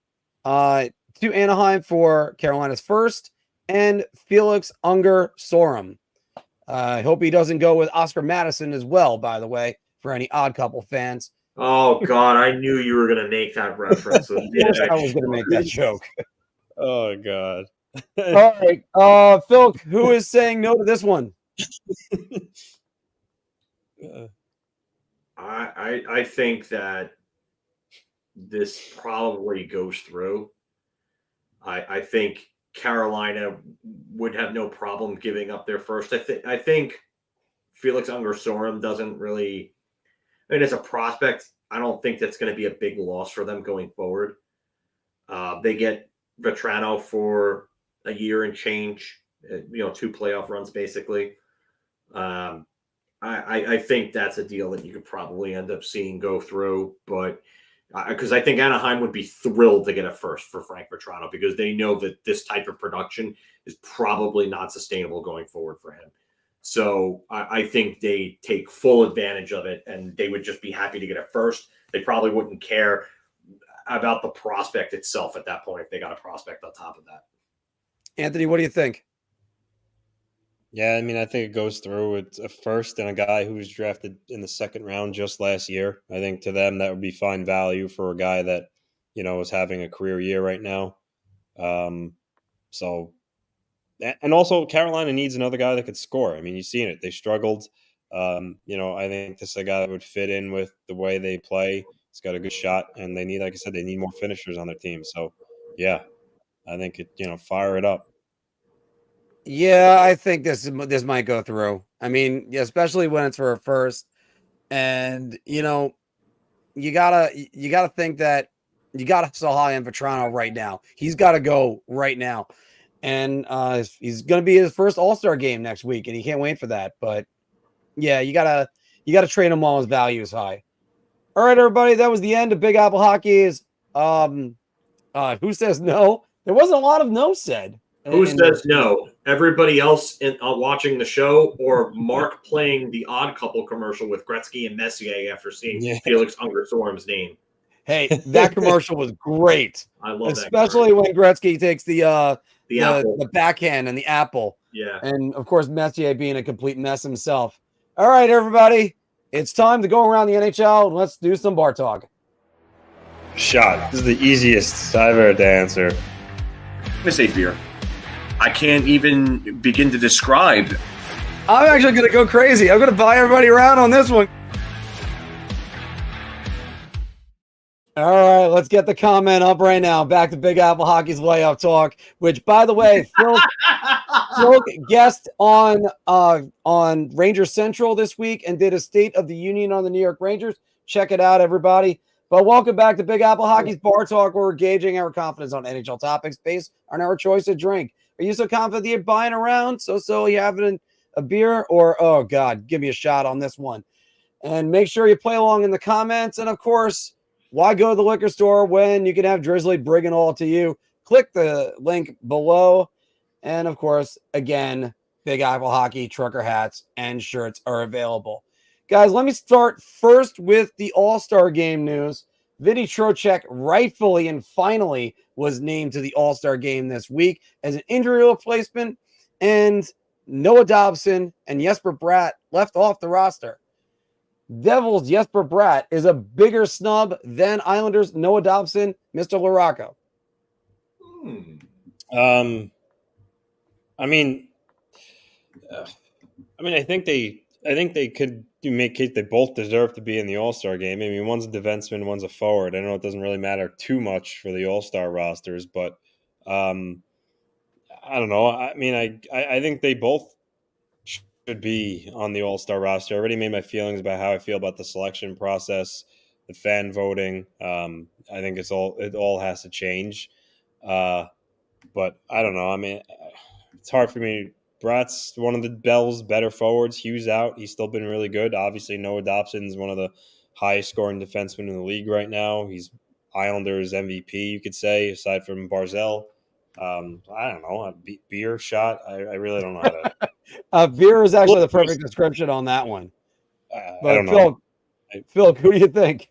to Anaheim for Carolina's first, and Felix Unger-Sorum. I hope he doesn't go with Oscar Madison as well, by the way, for any Odd Couple fans. Oh, God, I knew you were going to make that reference. I was going to make that joke. Oh, God. All right. Phil, who is saying no to this one? I think that this probably goes through. I think Carolina would have no problem giving up their first. I think Felix Unger-Sorum doesn't really. I mean, as a prospect, I don't think that's going to be a big loss for them going forward. They get Vetrano for a year and change, 2 playoff runs basically. I think that's a deal that you could probably end up seeing go through, but because I think Anaheim would be thrilled to get a first for Frank Vetrano because they know that this type of production is probably not sustainable going forward for him. So I think they take full advantage of it, and they would just be happy to get it first. They probably wouldn't care about the prospect itself at that point if they got a prospect on top of that. Anthony, what do you think? Yeah, I mean, I think it goes through. It's a first and a guy who was drafted in the second round just last year. I think to them that would be fine value for a guy that, is having a career year right now. And also Carolina needs another guy that could score. I mean, you've seen it. They struggled. I think this is a guy that would fit in with the way they play. He's got a good shot, and they need, like I said, they need more finishers on their team. So, yeah, I think fire it up. Yeah, I think this might go through. I mean, especially when it's for a first, and you gotta think that you gotta sell high on Vetrano right now. He's got to go right now, and he's gonna be his first All-Star game next week, and he can't wait for that. But yeah, you gotta trade him while his value is high. All right, everybody, that was the end of Big Apple Hockey's. Who says no? There wasn't a lot of no said. Who says no? Everybody else watching the show, or Mark playing the Odd Couple commercial with Gretzky and Messier after seeing Felix Unger-Sorum's name. Hey, that commercial was great. I love that. Especially when Gretzky takes the backhand and the apple. Yeah. And, of course, Messier being a complete mess himself. All right, everybody. It's time to go around the NHL, and let's do some bar talk. Shot. This is the easiest I've ever had to answer. I'm going to say beer. I can't even begin to describe. I'm actually going to go crazy. I'm going to buy everybody around on this one. All right, let's get the comment up right now. Back to Big Apple Hockey's Layoff Talk, which, by the way, Phil guest on Ranger Central this week and did a State of the Union on the New York Rangers. Check it out, everybody. But welcome back to Big Apple Hockey's Bar Talk, where we're gauging our confidence on NHL topics based on our choice of drink. Are you so confident that you're buying around? So you having a beer? Or, oh, God, give me a shot on this one. And make sure you play along in the comments. And, of course, Why go to the liquor store when you can have Drizzly bring it all to you? Click the link below. And of course, again, Big Apple Hockey trucker hats and shirts are available. Guys, let me start first with the All-Star Game news. Vinny Trocheck rightfully and finally was named to the All-Star Game this week as an injury replacement, and Noah Dobson and Jesper Bratt left off the roster. Devils Jesper Bratt is a bigger snub than Islanders Noah Dobson, Mr. LaRocco. I think they could make case they both deserve to be in the All-Star game. I mean, one's a defenseman, one's a forward. I know it doesn't really matter too much for the All-Star rosters, but I don't know. I mean, I think they both should be on the All-Star roster. I already made my feelings about how I feel about the selection process, the fan voting. I think it all has to change. But I don't know. I mean, it's hard for me. Bratt's one of the Bell's better forwards. Hughes out. He's still been really good. Obviously, Noah Dobson's one of the highest scoring defensemen in the league right now. He's Islanders MVP, you could say, aside from Barzell. I don't know. A beer shot. I really don't know how to. Beer is actually the perfect description on that one. But I don't know. Phil, who do you think?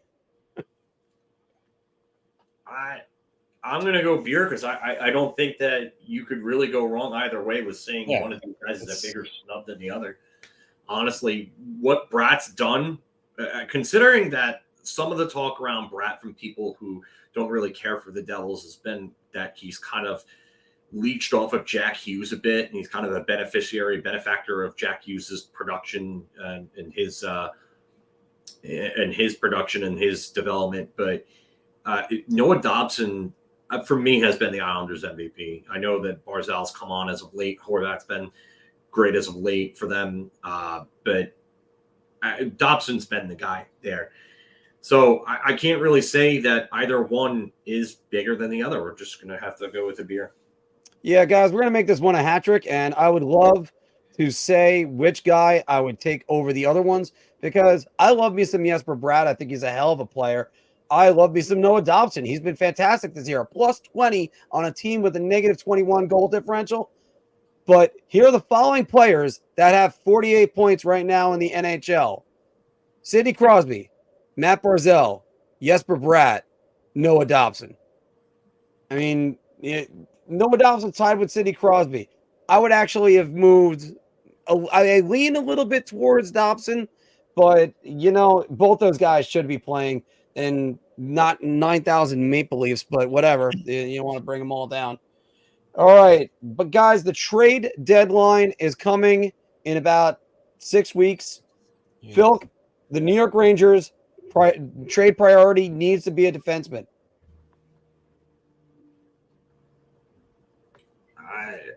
I'm going to go beer because I don't think that you could really go wrong either way with saying one of these guys is a bigger snub than the other. Honestly, what Bratt's done, considering that some of the talk around Bratt from people who don't really care for the Devils has been that he's kind of leached off of Jack Hughes a bit, and he's kind of a benefactor of Jack Hughes's production and his production and his development. But Noah Dobson, for me, has been the Islanders MVP. I know that Barzal's come on as of late. Horvat's been great as of late for them. But Dobson's been the guy there. So I can't really say that either one is bigger than the other. We're just going to have to go with the beer. Yeah, guys, we're going to make this one a hat trick, and I would love to say which guy I would take over the other ones because I love me some Jesper Bratt. I think he's a hell of a player. I love me some Noah Dobson. He's been fantastic this year. Plus 20 on a team with a negative 21 goal differential. But here are the following players that have 48 points right now in the NHL. Sidney Crosby, Matt Barzal, Jesper Bratt, Noah Dobson. I mean, Noah Dobson tied with Sidney Crosby. I would actually have moved. I lean a little bit towards Dobson, but, both those guys should be playing. And not 9,000 Maple Leafs, but whatever. You don't want to bring them all down. All right. But, guys, the trade deadline is coming in about 6 weeks. Yeah. Phil, the New York Rangers trade priority needs to be a defenseman.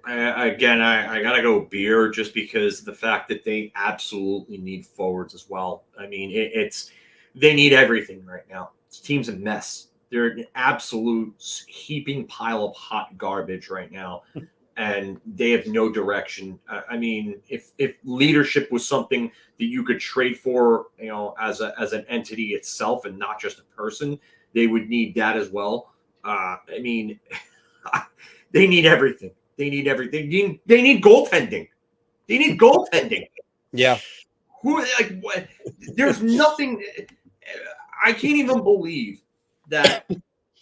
I got to go beer just because the fact that they absolutely need forwards as well. I mean, they need everything right now. This team's a mess. They're an absolute heaping pile of hot garbage right now, and they have no direction. I mean, if leadership was something that you could trade for, as an entity itself and not just a person, they would need that as well. I mean, they need everything. They need everything. They need goaltending. They need goaltending. Yeah. What? There's nothing. I can't even believe that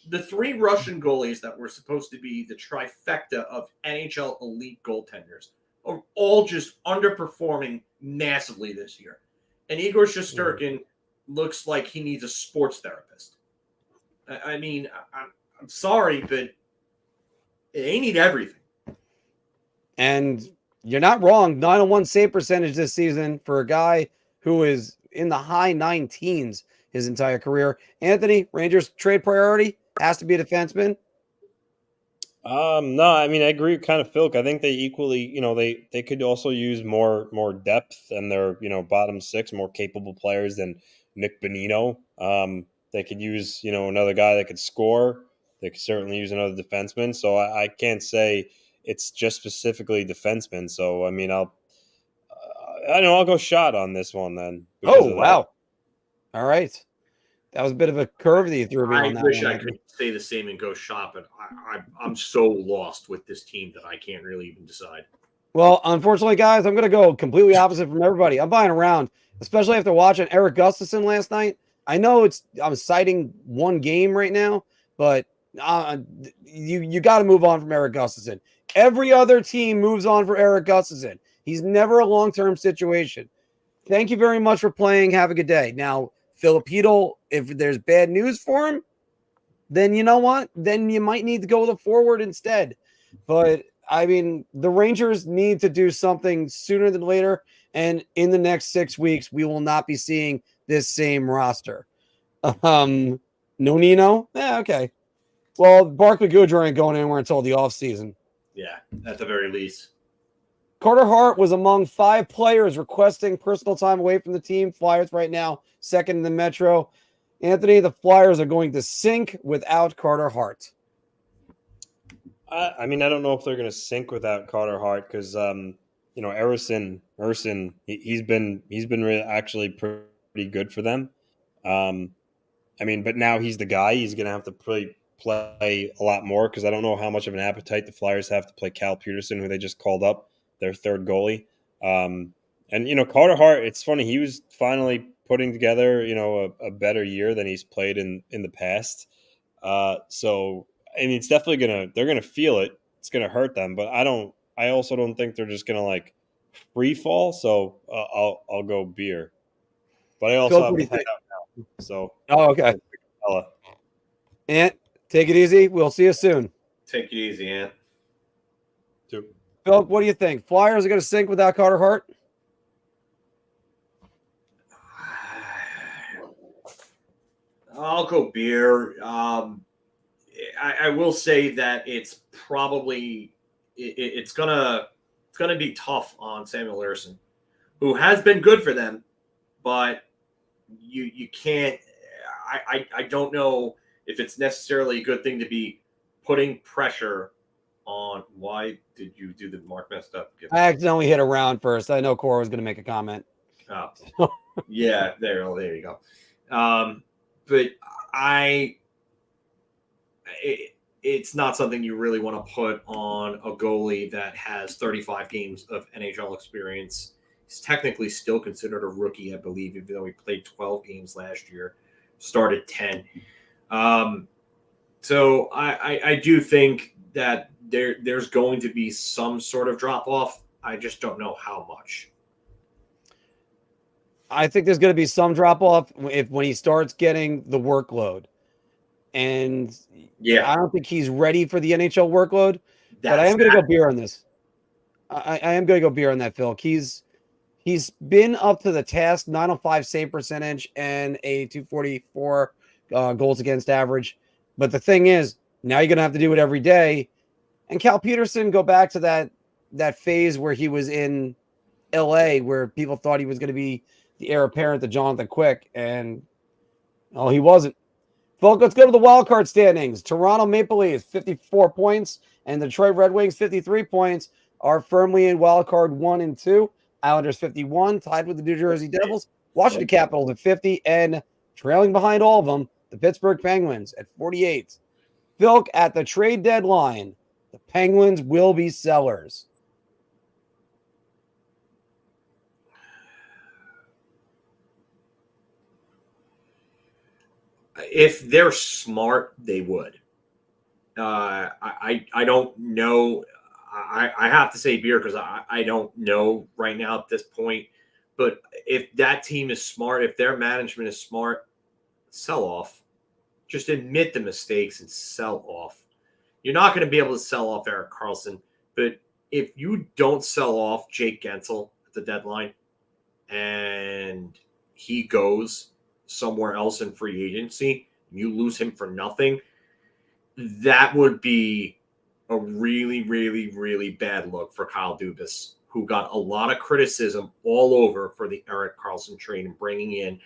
the 3 Russian goalies that were supposed to be the trifecta of NHL elite goaltenders are all just underperforming massively this year. And Igor Shesterkin looks like he needs a sports therapist. I mean, I'm sorry, but they need everything. And you're not wrong. 901 save percentage this season for a guy who is in the high 19s his entire career. Anthony, Rangers trade priority has to be a defenseman. No, I mean, I agree with kind of Phil. I think they equally, they could also use more depth and their, bottom 6 more capable players than Nick Bonino. They could use, another guy that could score. They could certainly use another defenseman. So I can't say it's just specifically defensemen. So, I mean, I'll go shot on this one then. Oh, wow. All right. That was a bit of a curve that you threw me I on that wish one, I Andrew. could say the same and go shopping. I'm so lost with this team that I can't really even decide. Well, unfortunately, guys, I'm going to go completely opposite from everybody. I'm buying around, especially after watching Eric Gustafson last night. I know I'm citing one game right now, but you got to move on from Eric Gustafson. Every other team moves on for Eric Gustafson. He's never a long-term situation. Thank you very much for playing. Have a good day. Now, Filipino, if there's bad news for him, then you know what? Then you might need to go with a forward instead. But I mean, the Rangers need to do something sooner than later. And in the next 6 weeks, we will not be seeing this same roster. No Nino? Yeah, okay. Well, Barkley Goodrow ain't going anywhere until the offseason. Yeah, at the very least. Carter Hart was among 5 players requesting personal time away from the team. Flyers right now, second in the Metro. Anthony, the Flyers are going to sink without Carter Hart. I mean, I don't know if they're going to sink without Carter Hart because, Erison, he's been really actually pretty good for them. I mean, but now he's the guy. He's going to have to play a lot more because I don't know how much of an appetite the Flyers have to play Cal Peterson, who they just called up, their third goalie. And Carter Hart, it's funny, he was finally putting together, a better year than he's played in the past. So I mean, it's definitely they're gonna feel it. It's gonna hurt them, but I also don't think they're just gonna like free fall. So I'll go beer, but I also Phil, have what do to you head think? out now. So Okay. Ant, take it easy. We'll see you soon. Take it easy, Ant. Phil, what do you think? Flyers are going to sink without Carter Hart? I'll go beer. I will say that it's probably it's gonna be tough on Samuel Larson, who has been good for them, but you can't. I don't know if it's necessarily a good thing to be putting pressure on. Why did you do the Mark messed up? I accidentally hit around first. I know Cora was going to make a comment. Oh, yeah, there you go. But it's not something you really want to put on a goalie that has 35 games of NHL experience. He's technically still considered a rookie, I believe, even though he played 12 games last year, started 10. So I do think that there's going to be some sort of drop off. I just don't know how much. I think there's going to be some drop off when he starts getting the workload. And yeah, I don't think he's ready for the NHL workload. But I am going to go beer on this. I am going to go beer on that, Phil. He's been up to the task, 905 save percentage and a 244 goals against average. But the thing is, now you're going to have to do it every day. And Cal Peterson, go back to that phase where he was in LA, where people thought he was going to be the heir apparent to Jonathan Quick, and he wasn't. Folks, let's go to the wild card standings. Toronto Maple Leafs 54 points, and the Detroit Red Wings 53 points are firmly in wild card 1 and 2. Islanders 51, tied with the New Jersey Devils. Washington Capitals at 50, and trailing behind all of them, the Pittsburgh Penguins at 48. Phil, at the trade deadline, the Penguins will be sellers. If they're smart, they would. I don't know. I have to say beer because I don't know right now at this point. But if that team is smart, if their management is smart, sell off. Just admit the mistakes and sell off. You're not going to be able to sell off Erik Karlsson, but if you don't sell off Jake Gensel at the deadline and he goes somewhere else in free agency, you lose him for nothing, that would be a really, really, really bad look for Kyle Dubas, who got a lot of criticism all over for the Erik Karlsson trade and bringing in.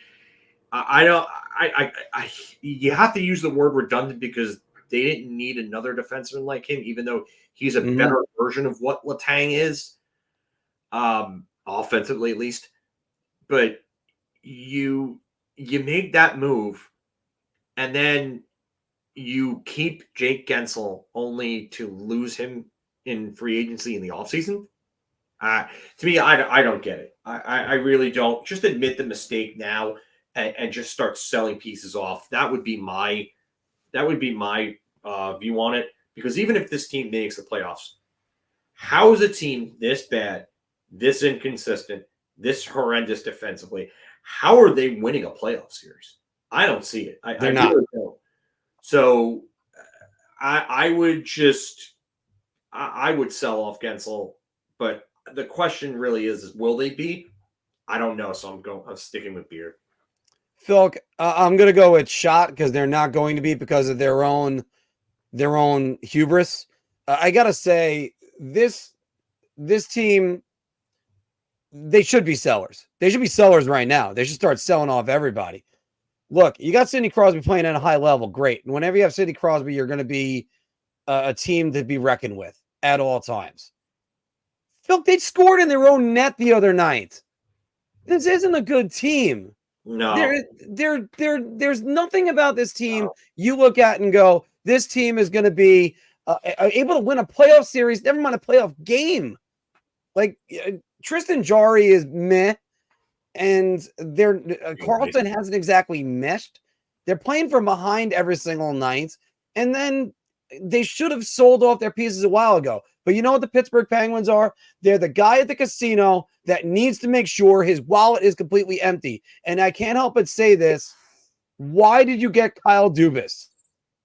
You have to use the word redundant because they didn't need another defenseman like him, even though he's a better version of what Letang is, offensively at least. But you make that move and then you keep Jake Gensel only to lose him in free agency in the offseason. To me, I don't get it. I really don't. Just admit the mistake now and just start selling pieces off. That would be my view on it. Because even if this team makes the playoffs, how is a team this bad, this inconsistent, this horrendous defensively? How are they winning a playoff series? I don't see it. They're not. Really don't. So I would sell off Gensel, but the question really is will they be? I don't know. So I'm sticking with Beer. Phil, I'm going to go with shot because they're not going to be because of their own hubris. I got to say this team, they should be sellers. They should be sellers right now. They should start selling off everybody. Look, you got Sidney Crosby playing at a high level. Great. And whenever you have Sidney Crosby, you're going to be a team to be reckoned with at all times. Phil, they scored in their own net the other night. This isn't a good team. No. There's nothing about this team you look at and go, this team is going to be able to win a playoff series, never mind a playoff game. Like Tristan Jarry is meh, and Carlton hasn't exactly meshed. They're playing from behind every single night, and then they should have sold off their pieces a while ago. But you know what the Pittsburgh Penguins are? They're the guy at the casino that needs to make sure his wallet is completely empty. And I can't help but say this. Why did you get Kyle Dubas?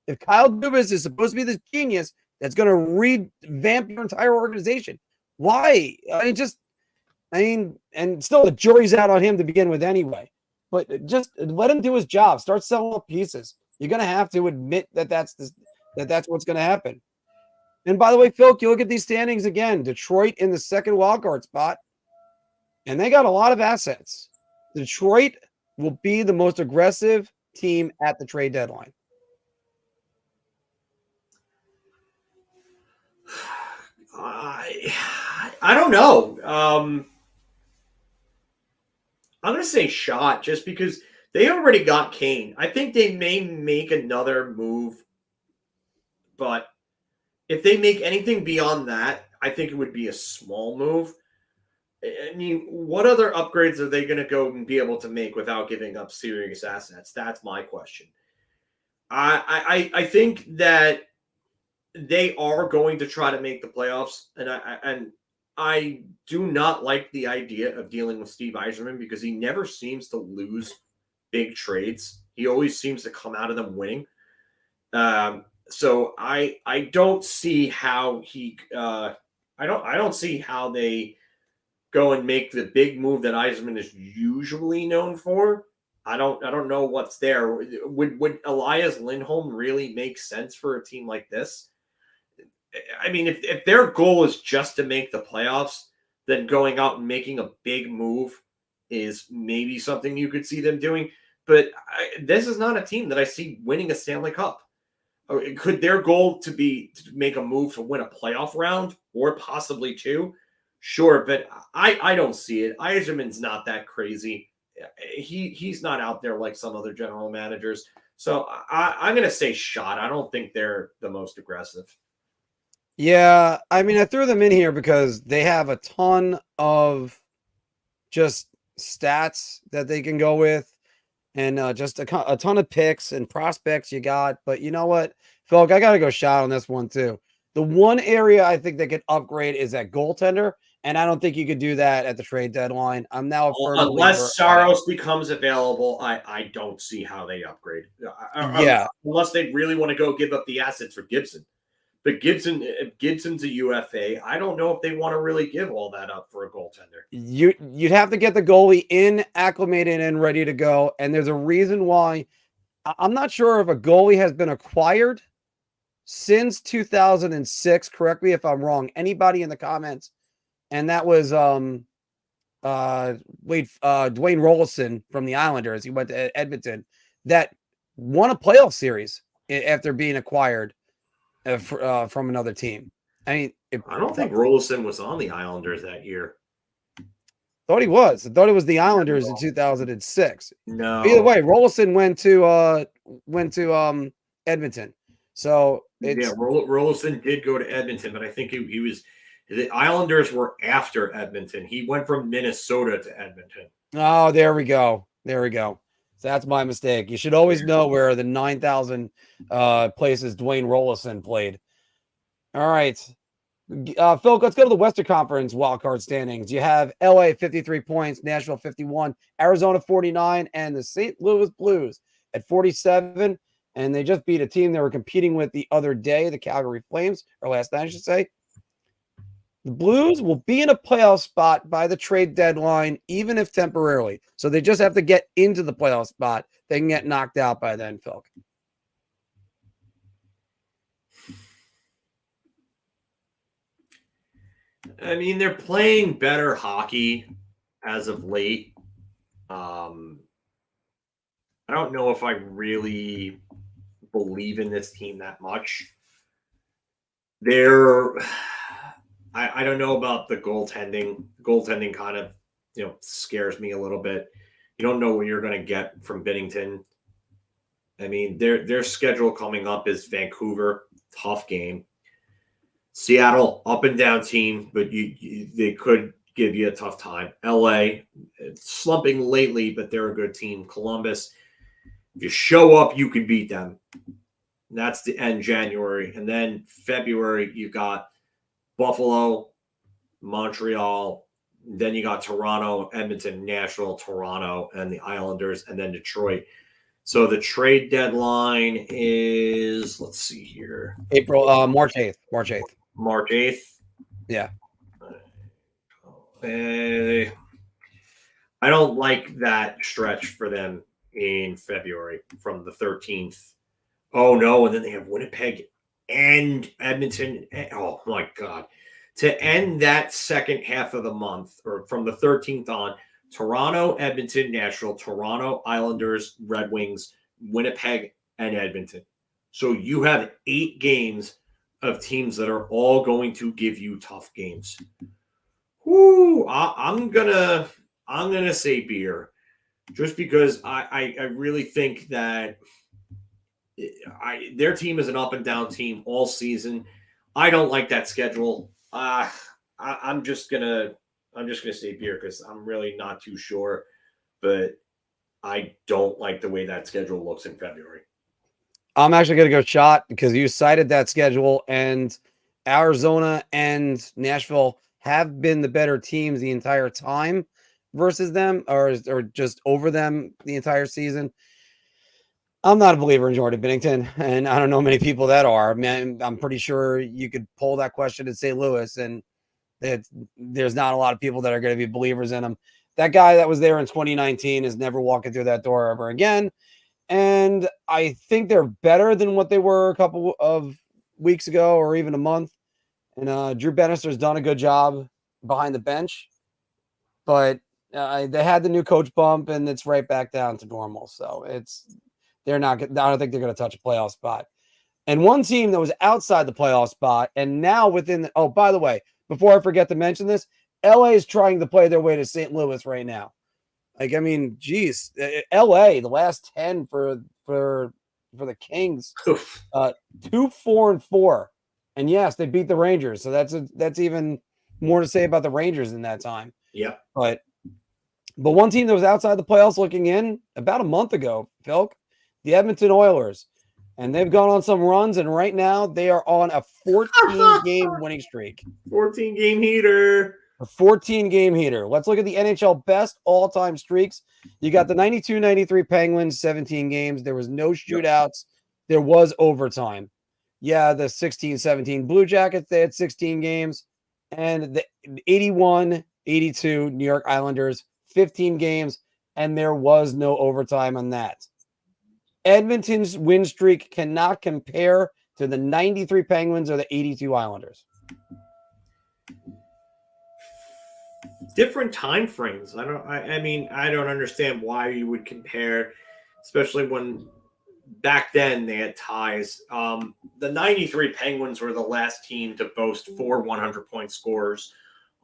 If Kyle Dubas is supposed to be this genius that's going to revamp your entire organization, why? And still the jury's out on him to begin with anyway. But just let him do his job. Start selling up pieces. You're going to have to admit that's what's going to happen. And by the way, Phil, you look at these standings again. Detroit in the second wildcard spot, and they got a lot of assets. Detroit will be the most aggressive team at the trade deadline. I don't know. I'm going to say shot just because they already got Kane. I think they may make another move, but if they make anything beyond that, I think it would be a small move. I mean, what other upgrades are they going to go and be able to make without giving up serious assets? That's my question. I think that they are going to try to make the playoffs, and I do not like the idea of dealing with Steve Yzerman because he never seems to lose big trades. He always seems to come out of them winning. So I don't see how I don't see how they go and make the big move that Yzerman is usually known for. I don't know what's there. Would Elias Lindholm really make sense for a team like this? I mean, if their goal is just to make the playoffs, then going out and making a big move is maybe something you could see them doing. But this is not a team that I see winning a Stanley Cup. Could their goal to be to make a move to win a playoff round or possibly two? Sure, but I don't see it. Yzerman's not that crazy. He's not out there like some other general managers. So I'm going to say shot. I don't think they're the most aggressive. Yeah, I mean, I threw them in here because they have a ton of just stats that they can go with and just a ton of picks and prospects you got. But you know what, Phil, I got to go shot on this one too. The one area I think they could upgrade is that goaltender, and I don't think you could do that at the trade deadline. I'm now unless Saros becomes available. I don't see how they upgrade. Unless they really want to go give up the assets for Gibson. But Gibson's a UFA. I don't know if they want to really give all that up for a goaltender. You'd have to get the goalie in, acclimated, and ready to go. And there's a reason why. I'm not sure if a goalie has been acquired since 2006. Correct me if I'm wrong. Anybody in the comments? And that was Dwayne Rollerson from the Islanders. He went to Edmonton. That won a playoff series after being acquired from another team. I mean, I don't think Rollerson was on the Islanders that year. Thought he was. I thought it was the Islanders in 2006. No. Either way, Rolison went to Edmonton. So it's Rollerson did go to Edmonton, but I think he was the Islanders were after Edmonton. He went from Minnesota to Edmonton. oh, there we go. There we go. So that's my mistake. You should always know where the 9,000 places Dwayne Rolison played. All right. Phil, let's go to the Western Conference wildcard standings. You have LA 53 points, Nashville 51, Arizona 49, and the St. Louis Blues at 47. And they just beat a team they were competing with the other day, the Calgary Flames, or last night, I should say. The Blues will be in a playoff spot by the trade deadline, even if temporarily. So they just have to get into the playoff spot. They can get knocked out by then, Phil. I mean, they're playing better hockey as of late. I don't know if I really believe in this team that much. I don't know about the goaltending. Goaltending kind of, scares me a little bit. You don't know what you're going to get from Binnington. I mean, their schedule coming up is Vancouver, tough game. Seattle, up and down team, but they could give you a tough time. LA, slumping lately, but they're a good team. Columbus, if you show up, you can beat them. And that's the end January. And then February, you got Buffalo, Montreal. Then you got Toronto, Edmonton, Nashville, Toronto, and the Islanders, and then Detroit. So the trade deadline is, let's see here. March 8th. March 8th. Yeah. I don't like that stretch for them in February from the 13th. Oh, no. And then they have Winnipeg and Edmonton. Oh, my God. To end that second half of the month, or from the 13th on, Toronto, Edmonton, Nashville, Toronto, Islanders, Red Wings, Winnipeg, and Edmonton. So you have 8 games of teams that are all going to give you tough games. Whoo! I'm gonna say beer, just because I really think that their team is an up and down team all season. I don't like that schedule. I'm just gonna say beer because I'm really not too sure, but I don't like the way that schedule looks in February. I'm actually going to go shot because you cited that schedule, and Arizona and Nashville have been the better teams the entire time versus them, or just over them the entire season. I'm not a believer in Jordan Binnington, and I don't know many people that are. Man, I'm pretty sure you could poll that question in St. Louis, and there's not a lot of people that are going to be believers in him. That guy that was there in 2019 is never walking through that door ever again. And I think they're better than what they were a couple of weeks ago or even a month. And Drew Bannister's done a good job behind the bench. But they had the new coach bump, and it's right back down to normal. So they're not. I don't think they're going to touch a playoff spot. And one team that was outside the playoff spot and now within. Oh, by the way, before I forget to mention this, LA is trying to play their way to St. Louis right now. Like, I mean, geez, LA, the last 10 for the Kings, 2-4-4, and yes, they beat the Rangers. So that's even more to say about the Rangers in that time. Yeah, but one team that was outside the playoffs looking in about a month ago, Phil, the Edmonton Oilers, and they've gone on some runs, and right now they are on a 14-game winning streak. 14-game heater. A 14-game heater. Let's look at the NHL best all-time streaks. You got the 92-93 Penguins, 17 games. There was no shootouts. There was overtime. Yeah, the 16-17 Blue Jackets, they had 16 games. And the 81-82 New York Islanders, 15 games, and there was no overtime on that. Edmonton's win streak cannot compare to the 93 Penguins or the 82 Islanders. Different time frames. I don't understand why you would compare, especially when back then they had ties. The 93 Penguins were the last team to boast 4 100-point scorers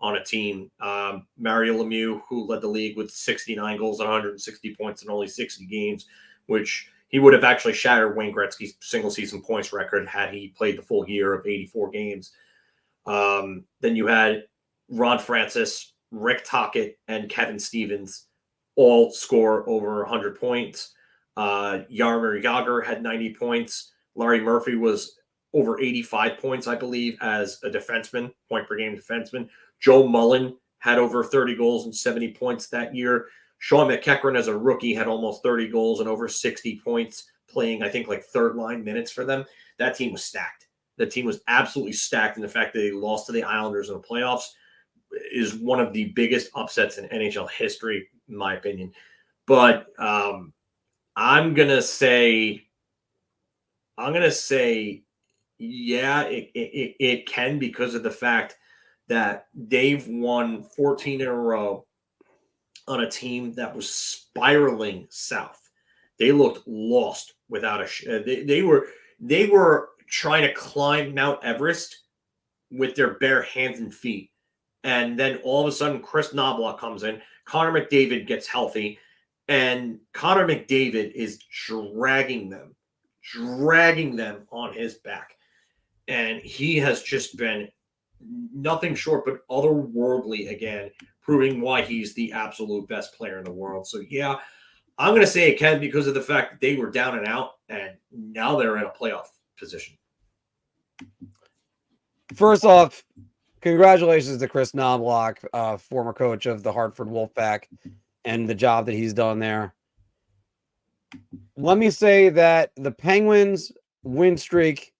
on a team. Mario Lemieux, who led the league with 69 goals and 160 points in only 60 games, which he would have actually shattered Wayne Gretzky's single season points record had he played the full year of 84 games. Then you had Ron Francis, Rick Tocchet, and Kevin Stevens all score over 100 points. Jaromir Jagr had 90 points. Larry Murphy was over 85 points, I believe, as a defenseman, point per game defenseman. Joe Mullen had over 30 goals and 70 points that year. Sean McEachran, as a rookie, had almost 30 goals and over 60 points, playing, I think, like third line minutes for them. That team was stacked. The team was absolutely stacked, and the fact that they lost to the Islanders in the playoffs is one of the biggest upsets in NHL history, in my opinion. But I'm gonna say, yeah, it can, because of the fact that they've won 14 in a row on a team that was spiraling south. They looked lost without they were trying to climb Mount Everest with their bare hands and feet. And then all of a sudden, Chris Knobloch comes in. Connor McDavid gets healthy. And Connor McDavid is dragging them on his back. And he has just been nothing short but otherworldly again, proving why he's the absolute best player in the world. So, yeah, I'm going to say it can, because of the fact that they were down and out, and now they're in a playoff position. First off, congratulations to Chris Knobloch, former coach of the Hartford Wolfpack, and the job that he's done there. Let me say that the Penguins win streak,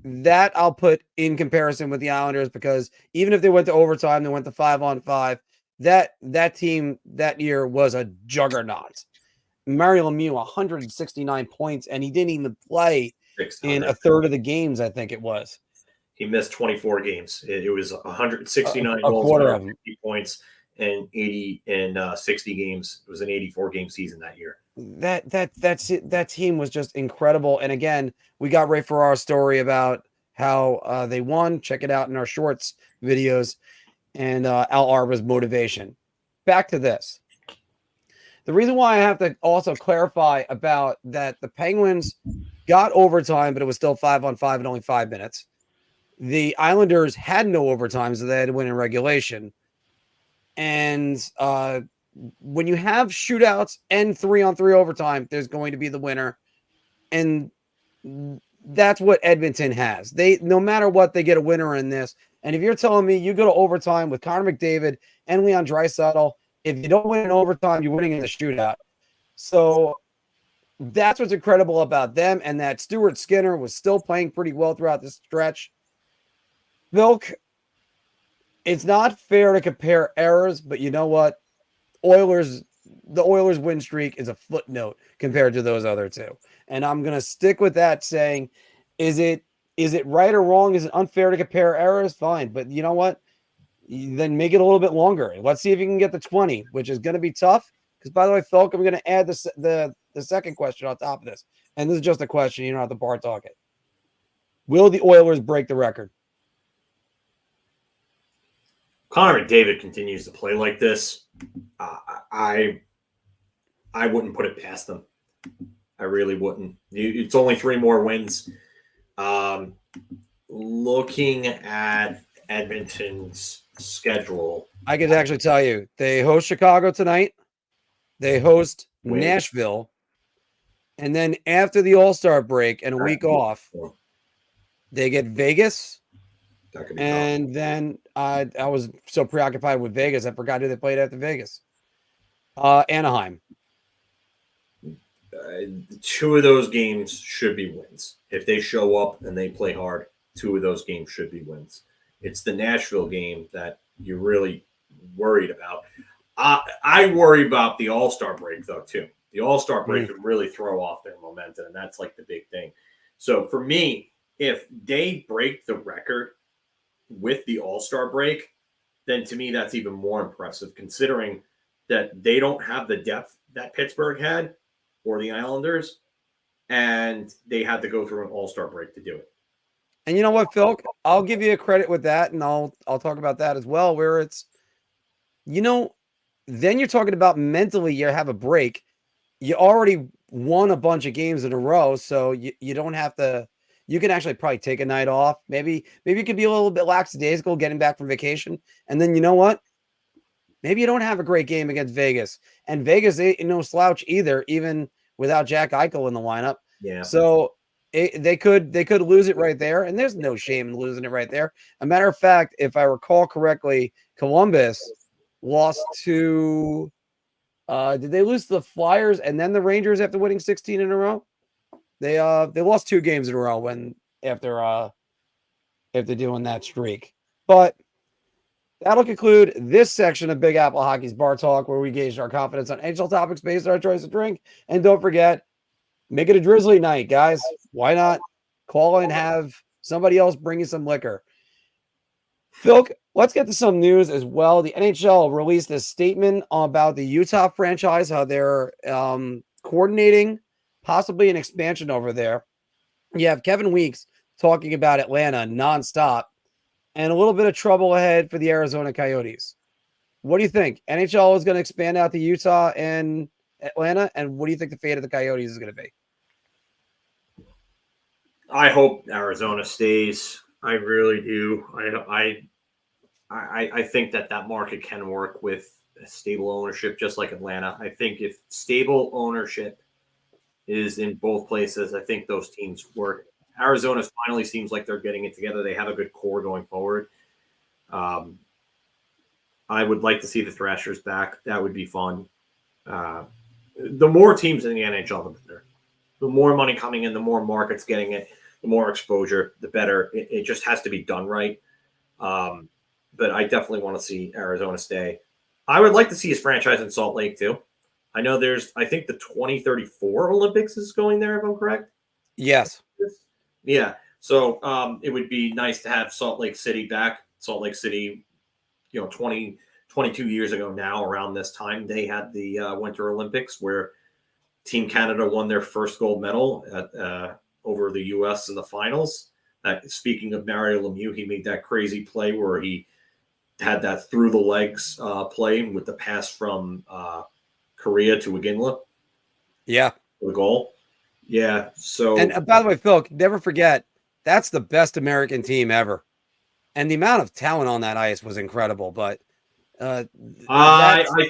that I'll put in comparison with the Islanders, because even if they went to overtime, they went to 5-on-5, that team that year was a juggernaut. Mario Lemieux, 169 points, and he didn't even play in a third of the games, I think it was. He missed 24 games. It was 169 a goals, quarter of 50 points, and 60 games. It was an 84-game season that year. That's it. That team was just incredible. And again, we got Ray Ferrar's story about how they won. Check it out in our shorts videos, and Al Arba's motivation. Back to this. The reason why I have to also clarify about that, the Penguins got overtime, but it was still 5-on-5 in only 5 minutes. The Islanders had no overtime, so they had to win in regulation. And when you have shootouts and 3-on-3 overtime, there's going to be the winner. And that's what Edmonton has. They, no matter what, they get a winner in this. And if you're telling me you go to overtime with Connor McDavid and Leon Draisaitl, if you don't win in overtime, you're winning in the shootout. So that's what's incredible about them, and that Stuart Skinner was still playing pretty well throughout the stretch. Vilk, it's not fair to compare errors, but you know what? The Oilers win streak is a footnote compared to those other two. And I'm going to stick with that, saying, is it right or wrong? Is it unfair to compare errors? Fine. But you know what? Then make it a little bit longer. Let's see if you can get the 20, which is going to be tough. Because, by the way, Felk, I'm going to add the second question on top of this. And this is just a question. You don't have to bar talk it. Will the Oilers break the record? Connor McDavid continues to play like this. I wouldn't put it past them. I really wouldn't. It's only 3 more wins. Looking at Edmonton's schedule, I could actually tell you, they host Chicago tonight. They host Nashville. And then after the All-Star break and a week off, they get Vegas. And then I was so preoccupied with Vegas, I forgot who they played after Vegas. Anaheim. 2 of those games should be wins. If they show up and they play hard, 2 of those games should be wins. It's the Nashville game that you're really worried about. I worry about the All-Star break, though, too. The All-Star break could really throw off their momentum, and that's like the big thing. So for me, if they break the record with the All-Star break, then to me that's even more impressive, considering that they don't have the depth that Pittsburgh had or the Islanders, and they had to go through an All-Star break to do it. And you know what, Phil? I'll give you a credit with that, and I'll talk about that as well, where it's, then you're talking about mentally you have a break. You already won a bunch of games in a row, so you don't have to. You can actually probably take a night off. Maybe you could be a little bit lackadaisical getting back from vacation, and then you know what? Maybe you don't have a great game against Vegas, and Vegas ain't no slouch either, even without Jack Eichel in the lineup. Yeah. So they could lose it right there, and there's no shame in losing it right there. A matter of fact, if I recall correctly, Columbus lost to. Did they lose to the Flyers and then the Rangers after winning 16 in a row? They lost 2 games in a row after doing that streak. But that'll conclude this section of Big Apple Hockey's Bar Talk, where we gauge our confidence on NHL topics based on our choice of drink. And don't forget, make it a drizzly night, guys. Why not call and have somebody else bring you some liquor? Phil, let's get to some news as well. The NHL released a statement about the Utah franchise, how they're coordinating possibly an expansion over there. You have Kevin Weeks talking about Atlanta nonstop, and a little bit of trouble ahead for the Arizona Coyotes. What do you think? NHL is going to expand out to Utah and Atlanta, and what do you think the fate of the Coyotes is going to be? I hope Arizona stays. I really do. I think that market can work with stable ownership, just like Atlanta. I think if stable ownership is in both places, I think those teams work. Arizona finally seems like they're getting it together. They have a good core going forward. I would like to see the Thrashers back. That would be fun. The more teams in the NHL, the better. The more money coming in, the more markets getting it, the more exposure, the better. It just has to be done right. But I definitely want to see Arizona stay. I would like to see his franchise in Salt Lake too. I know I think the 2034 Olympics is going there, if I'm correct. Yes. Yeah. So it would be nice to have Salt Lake City back. Salt Lake City, 22 years ago now, around this time, they had the Winter Olympics where Team Canada won their first gold medal over the U.S. in the finals. Speaking of Mario Lemieux, he made that crazy play where he had that through the legs play with the pass from Korea to Iginla. Yeah. The goal. Yeah. So, and by the way, Phil, never forget, that's the best American team ever. And the amount of talent on that ice was incredible. But I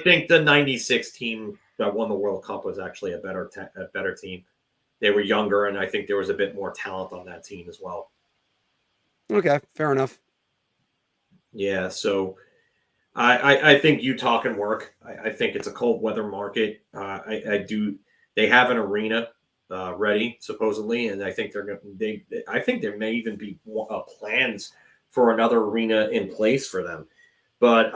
think the 96 team that won the World Cup was actually a better team. They were younger, and I think there was a bit more talent on that team as well. Okay, fair enough. Yeah, so I think Utah can work. I think it's a cold weather market. I do. They have an arena ready supposedly, and I think I think there may even be plans for another arena in place for them. But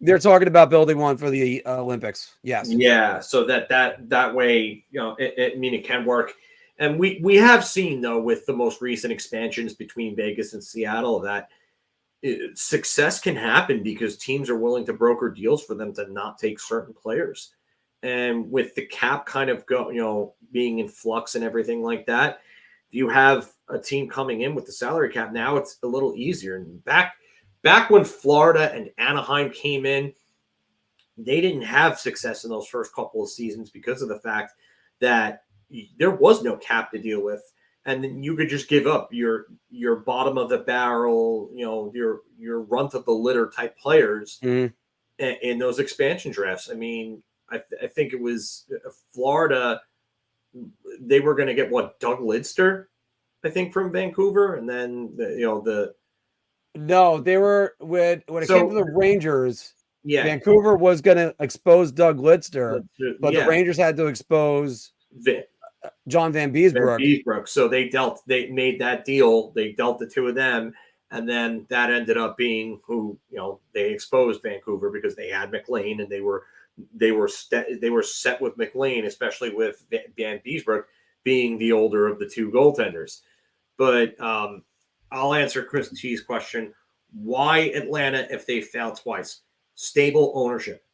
they're talking about building one for the Olympics. Yes. Yeah. So that way, it can work. And we have seen, though, with the most recent expansions between Vegas and Seattle, that success can happen because teams are willing to broker deals for them to not take certain players. And with the cap kind of being in flux and everything like that, if you have a team coming in with the salary cap, now it's a little easier. And back when Florida and Anaheim came in, they didn't have success in those first couple of seasons because of the fact that there was no cap to deal with. And then you could just give up your bottom of the barrel, your runt of the litter type players in those expansion drafts. I mean, I think it was Florida. They were going to get Doug Lidster, I think, from Vancouver, and then No, they were when it came to the Rangers. Yeah, Vancouver was going to expose Doug Lidster, but the Rangers had to expose John Van Beesbrook. So they made that deal. They dealt the two of them, and then that ended up being who they exposed Vancouver because they had McLean, and they were set with McLean, especially with Van Beesbrook being the older of the two goaltenders. But I'll answer Chris T's question: why Atlanta if they failed twice? Stable ownership.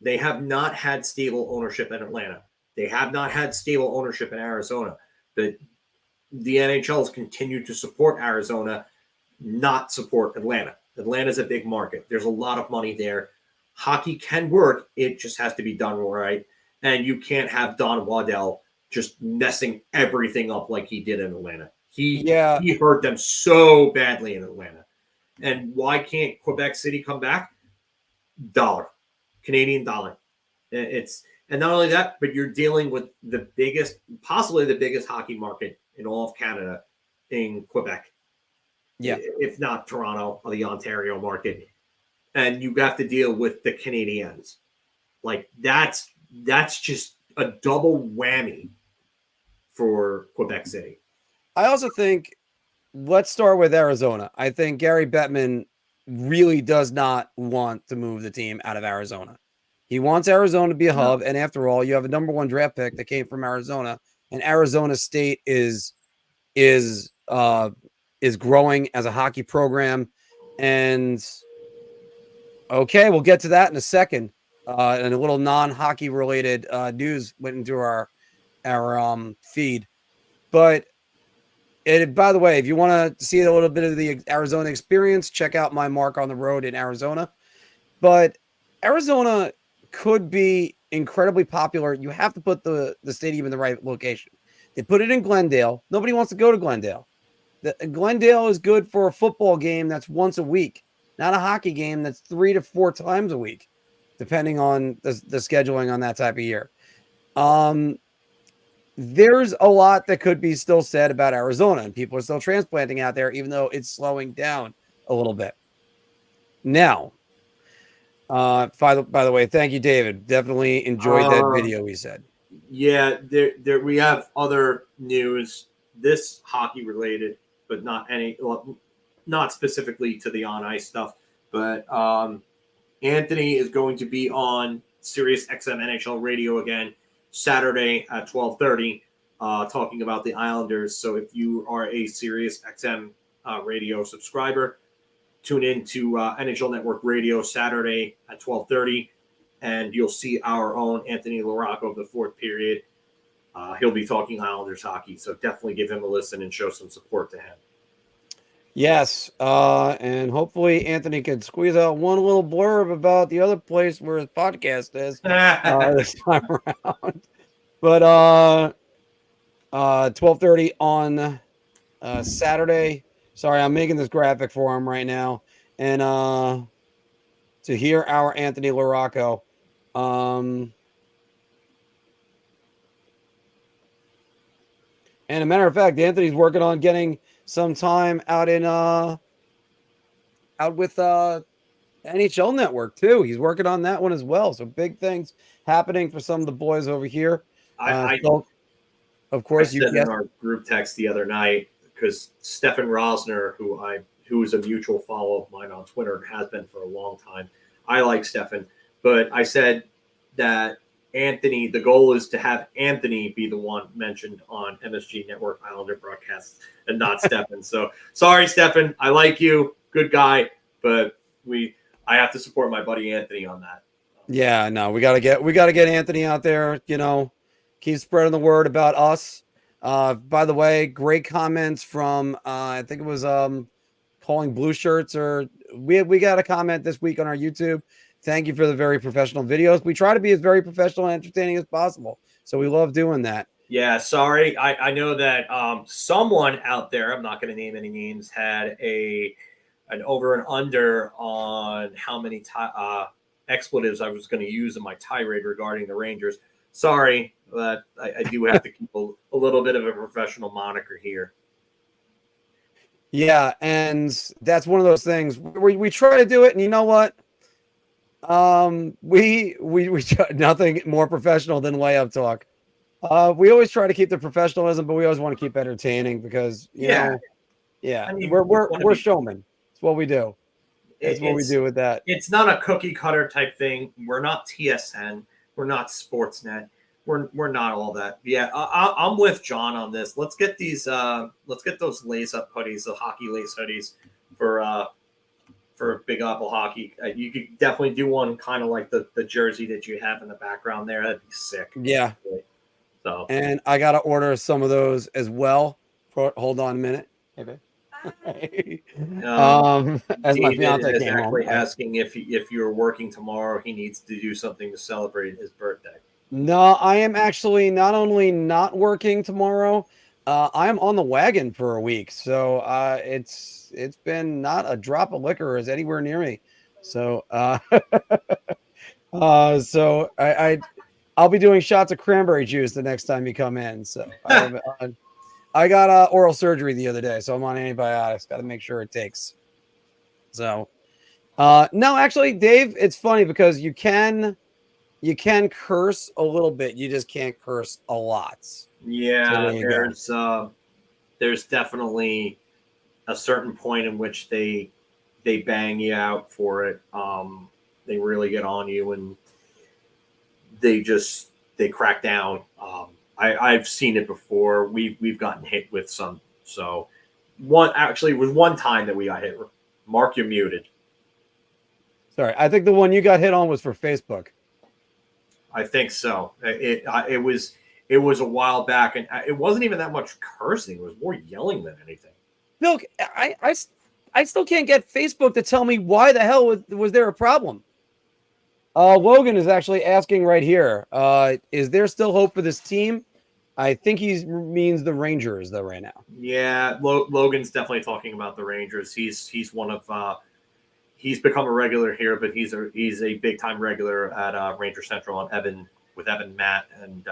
They have not had stable ownership in Atlanta. They have not had stable ownership in Arizona. But the NHL has continued to support Arizona, not support Atlanta. Atlanta's a big market. There's a lot of money there. Hockey can work. It just has to be done right. And you can't have Don Waddell just messing everything up like he did in Atlanta. He hurt them so badly in Atlanta. And why can't Quebec City come back? Dollar. Canadian dollar. And not only that, but you're dealing with the biggest, possibly the biggest hockey market in all of Canada in Quebec. Yeah. If not Toronto or the Ontario market. And you have to deal with the Canadiens. Like that's just a double whammy for Quebec City. I also think, let's start with Arizona. I think Gary Bettman really does not want to move the team out of Arizona. He wants Arizona to be a hub. And after all, you have a number 1 draft pick that came from Arizona, and Arizona State is growing as a hockey program. And okay, we'll get to that in a second. And a little non-hockey related news went into our feed. But by the way, if you want to see a little bit of the Arizona experience, check out my Mark on the Road in Arizona. But Arizona could be incredibly popular. You have to put the stadium in the right location. They put it in Glendale. Nobody wants to go to Glendale. Glendale is good for a football game that's once a week, not a hockey game that's 3 to 4 times a week, depending on the scheduling on that type of year. There's a lot that could be still said about Arizona, and people are still transplanting out there, even though it's slowing down a little bit. Now, by the way, thank you, David. Definitely enjoyed that video, he said. Yeah, there we have other news, this hockey related, but not specifically to the on ice stuff. But Anthony is going to be on Sirius XM NHL Radio again Saturday at 12:30, talking about the Islanders. So if you are a Sirius XM radio subscriber, tune in to NHL Network Radio Saturday at 12:30, and you'll see our own Anthony LaRocco of the fourth period. He'll be talking Islanders hockey, so definitely give him a listen and show some support to him. Yes, and hopefully Anthony can squeeze out one little blurb about the other place where his podcast is this time around. But 12:30 on Saturday. Sorry, I'm making this graphic for him right now. And to hear our Anthony LaRocco. And a matter of fact, Anthony's working on getting some time out with NHL Network too. He's working on that one as well. So big things happening for some of the boys over here. Of course, you said in our group text the other night, because Stefan Rosner, who is a mutual follow of mine on Twitter and has been for a long time. I like Stefan, but I said that Anthony, the goal is to have Anthony be the one mentioned on MSG Network Islander broadcasts and not Stefan. So sorry, Stefan. I like you. Good guy. But I have to support my buddy Anthony on that. Yeah, no, we gotta get Anthony out there, keep spreading the word about us. By the way, great comments from I think it was calling blue shirts, or we got a comment this week on our YouTube. Thank you for the very professional videos. We try to be as very professional and entertaining as possible. So we love doing that. Yeah, sorry. I know that someone out there, I'm not going to name any names, had an over and under on how many expletives I was going to use in my tirade regarding the Rangers. Sorry, but I do have to keep a little bit of a professional moniker here. Yeah, and that's one of those things we try to do it, and you know what? We nothing more professional than layup talk. We always try to keep the professionalism, but we always want to keep entertaining because you know, I mean, we're showmen. It's what we do. It's what we do with that. It's not a cookie cutter type thing. We're not TSN. We're not Sportsnet. We're not all that. Yeah, I'm with John on this. Let's get these. Let's get those lace up hoodies, the hockey lace hoodies for Big Apple Hockey. You could definitely do one kind of like the jersey that you have in the background there. That'd be sick. Yeah. So, and I got to order some of those as well. Hold on a minute. Hey, babe. As my David fiance is came home. actually asking if you're working tomorrow, he needs to do something to celebrate his birthday. No, I am actually not only not working tomorrow, I am on the wagon for a week. So it's been not a drop of liquor is anywhere near me. So so I'll be doing shots of cranberry juice the next time you come in. So I got oral surgery the other day, so I'm on antibiotics. Got to make sure it takes. So no, actually, Dave, it's funny because you can curse a little bit. You just can't curse a lot. So Yeah, there you go. There's definitely a certain point in which they bang you out for it. They really get on you and they crack down. I've seen it before. We've gotten hit with some. So it was one time that we got hit. Mark, you're muted. Sorry, I think the one you got hit on was for Facebook. I think so. It was a while back, and it wasn't even that much cursing. It was more yelling than anything. Look, I still can't get Facebook to tell me why the hell was there a problem. Logan is actually asking right here. Is there still hope for this team? I think he means the Rangers though right now. Yeah, Logan's definitely talking about the Rangers. He's one of he's become a regular here, but he's a big time regular at Ranger Central on Evan, Matt, and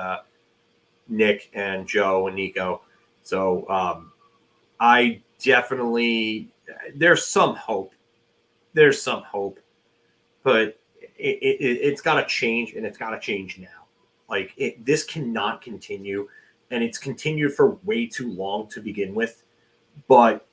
Nick and Joe and Nico. So I definitely there's some hope. There's some hope, but it's got to change, and it's got to change now. Like this cannot continue, and it's continued for way too long to begin with. But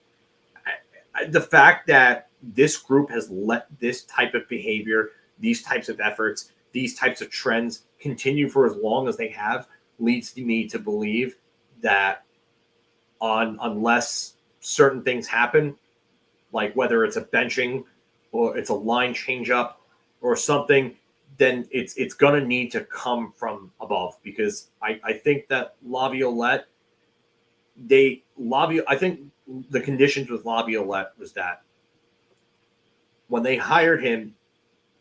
the fact that this group has let this type of behavior, these types of efforts, these types of trends continue for as long as they have leads me to believe that unless certain things happen, like whether it's a benching or it's a line change up or something, then it's going to need to come from above, because I think that Laviolette, I think the conditions with Laviolette was that when they hired him,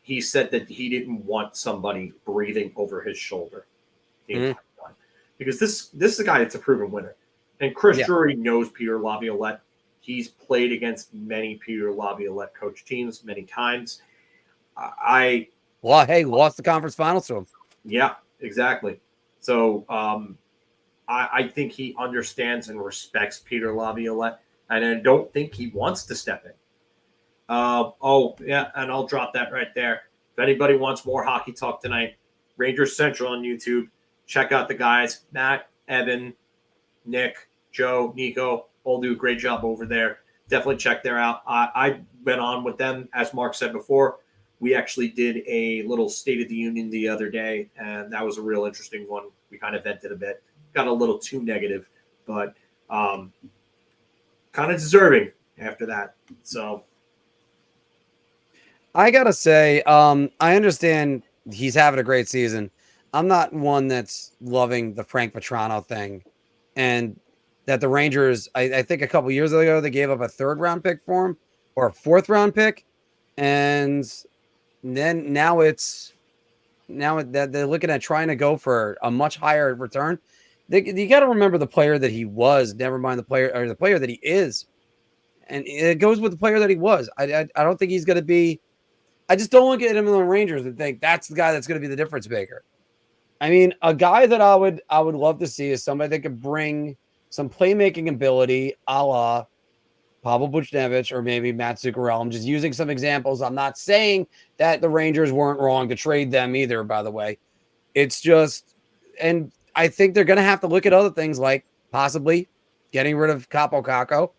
he said that he didn't want somebody breathing over his shoulder the entire time, because this is a guy that's a proven winner, and Chris Drury knows Peter Laviolette. He's played against many Peter Laviolette coach teams many times. Lost the conference finals to him. Yeah, exactly. So I think he understands and respects Peter Laviolette, and I don't think he wants to step in. And I'll drop that right there. If anybody wants more hockey talk tonight, Rangers Central on YouTube. Check out the guys, Matt, Evan, Nick, Joe, Nico, all do a great job over there. Definitely check them out. I went on with them, as Mark said before. We actually did a little State of the Union the other day, and that was a real interesting one. We kind of vented a bit, got a little too negative, but kind of deserving after that. So I gotta say, I understand he's having a great season. I'm not one that's loving the Frank Petrano thing, and that the Rangers, I think a couple years ago, they gave up a 3rd round pick for him, or a 4th round pick. And then now that they're looking at trying to go for a much higher return. You got to remember the player that he was, never mind the player that he is. And it goes with the player that he was. I don't think he's going to be, I just don't look at him in the Rangers and think that's the guy that's going to be the difference maker. I mean, a guy that I would love to see is somebody that could bring some playmaking ability, a la Pavel Buchnevich or maybe Matt Zuccarello. I'm just using some examples. I'm not saying that the Rangers weren't wrong to trade them either, by the way. It's just, and I think they're going to have to look at other things like possibly getting rid of Capo Caco.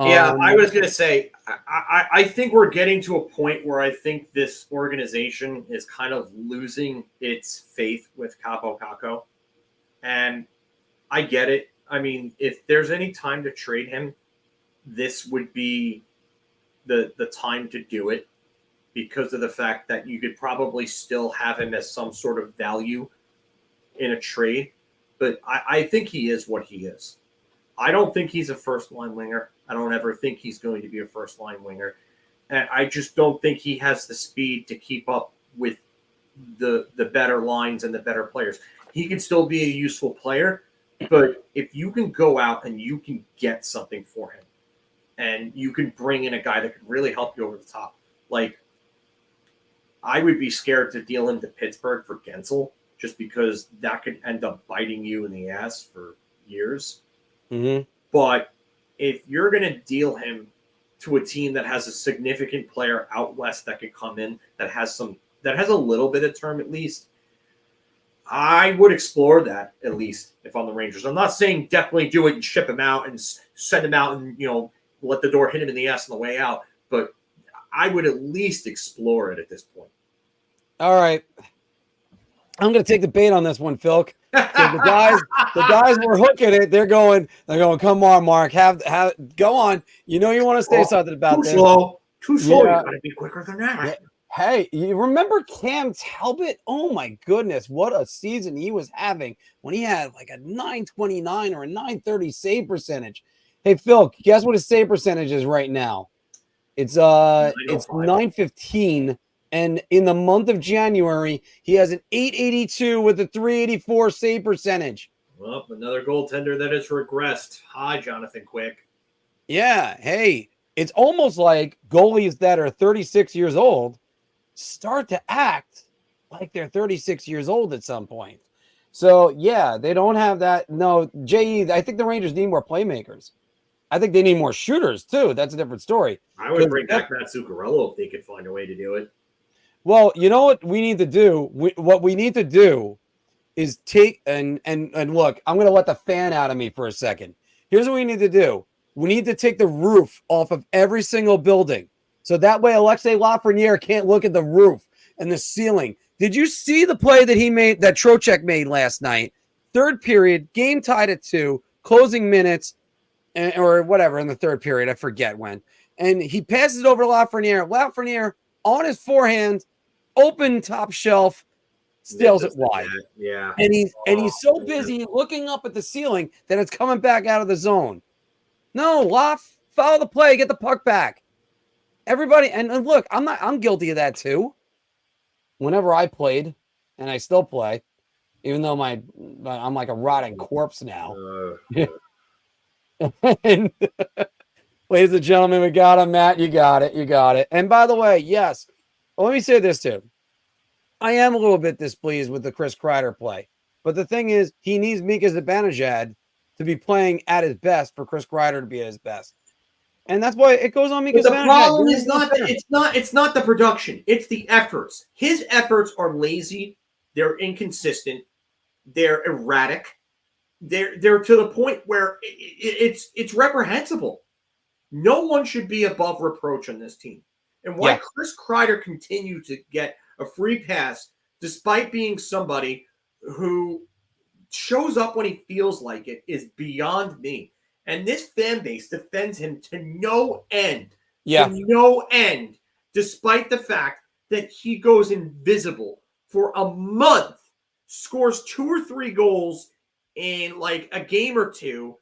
Yeah, I was going to say, I think we're getting to a point where I think this organization is kind of losing its faith with Capo Caco. And I get it. I mean, if there's any time to trade him, this would be the time to do it, because of the fact that you could probably still have him as some sort of value in a trade. But I think he is what he is. I don't think he's a first-line winger. I don't ever think he's going to be a first-line winger. And I just don't think he has the speed to keep up with the better lines and the better players. He can still be a useful player, but if you can go out and you can get something for him, and you can bring in a guy that could really help you over the top, like I would be scared to deal him to Pittsburgh for Gensel, just because that could end up biting you in the ass for years. Mm-hmm. But if you're going to deal him to a team that has a significant player out west that could come in, that has a little bit of term at least, I would explore that at least if I'm the Rangers. I'm not saying definitely do it and ship him out and send him out and let the door hit him in the ass on the way out, but I would at least explore it at this point. All right. I'm going to take the bait on this one, Phil. The guys were hooking it. They're going, come on, Mark, go on. You want to say something about this. Too slow. Yeah. You got to be quicker than that. Yeah. Hey, you remember Cam Talbot? Oh my goodness, what a season he was having when he had like a 929 or a 930 save percentage. Hey, Phil, guess what his save percentage is right now? It's 915. And in the month of January, he has an 882 with a 384 save percentage. Well, another goaltender that has regressed. Hi, Jonathan Quick. Yeah. Hey, it's almost like goalies that are 36 years old start to act like they're 36 years old at some point. So, yeah, they don't have that. No, I think the Rangers need more playmakers. I think they need more shooters, too. That's a different story. I would bring back Matt Zuccarello if they could find a way to do it. Well, you know what we need to do? What we need to do is take and look, I'm going to let the fan out of me for a second. Here's what we need to do. We need to take the roof off of every single building. So that way Alexei Lafreniere can't look at the roof and the ceiling. Did you see the play that he made, that Trocheck made last night? Third period, game tied at 2, closing minutes, or whatever in the third period. I forget when. And he passes it over to Lafreniere. Lafreniere on his forehand, open top shelf, steals it wide. Yeah. And he's so busy looking up at the ceiling that it's coming back out of the zone. No, Laf, follow the play, get the puck back. Everybody, and look, I'm guilty of that too. Whenever I played, and I still play, even though I'm like a rotting corpse now. And ladies and gentlemen, we got him, Matt. You got it. And by the way, yes, let me say this too. I am a little bit displeased with the Chris Kreider play. But the thing is, he needs Mika Zibanejad to be playing at his best for Chris Kreider to be at his best. And that's why it goes on Mika Zibanejad. The problem is it's not the production. It's the efforts. His efforts are lazy. They're inconsistent. They're erratic. They're to the point where it's reprehensible. No one should be above reproach on this team. And why Chris Kreider continued to get a free pass despite being somebody who shows up when he feels like it is beyond me. And this fan base defends him to no end. Yeah. To no end, despite the fact that he goes invisible for a month, scores 2 or 3 goals in like a game or two,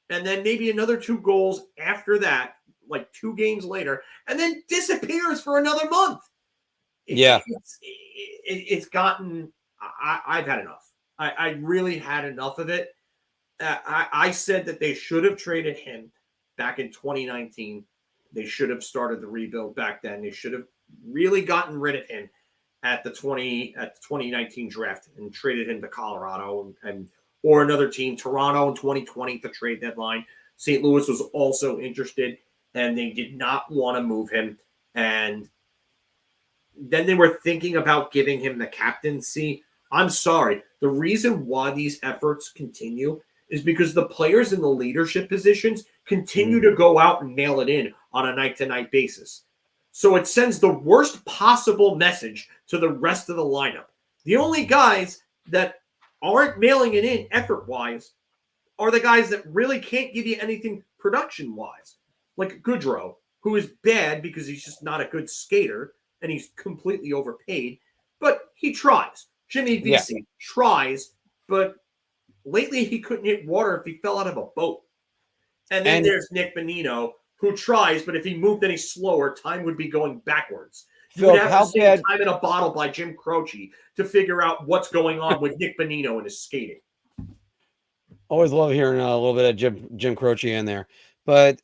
and then maybe another 2 goals after that, like 2 games later, and then disappears for another month. It's gotten. I've had enough. I really had enough of it. I said that they should have traded him back in 2019. They should have started the rebuild back then. They should have really gotten rid of him at the 2019 draft and traded him to Colorado or another team, Toronto in 2020 the trade deadline. St. Louis was also interested, and they did not want to move him. And then they were thinking about giving him the captaincy. I'm sorry. The reason why these efforts continue is because the players in the leadership positions continue to go out and nail it in on a night-to-night basis. So it sends the worst possible message to the rest of the lineup. The only guys that aren't mailing it in effort-wise are the guys that really can't give you anything production-wise, like Goudreau, who is bad because he's just not a good skater and he's completely overpaid, but he tries. Jimmy Vesey tries, but lately he couldn't hit water if he fell out of a boat. And then there's Nick Bonino, who tries, but if he moved any slower, time would be going backwards. You would have to say Time in a Bottle by Jim Croce to figure out what's going on with Nick Bonino and his skating. Always love hearing a little bit of Jim Croce in there. But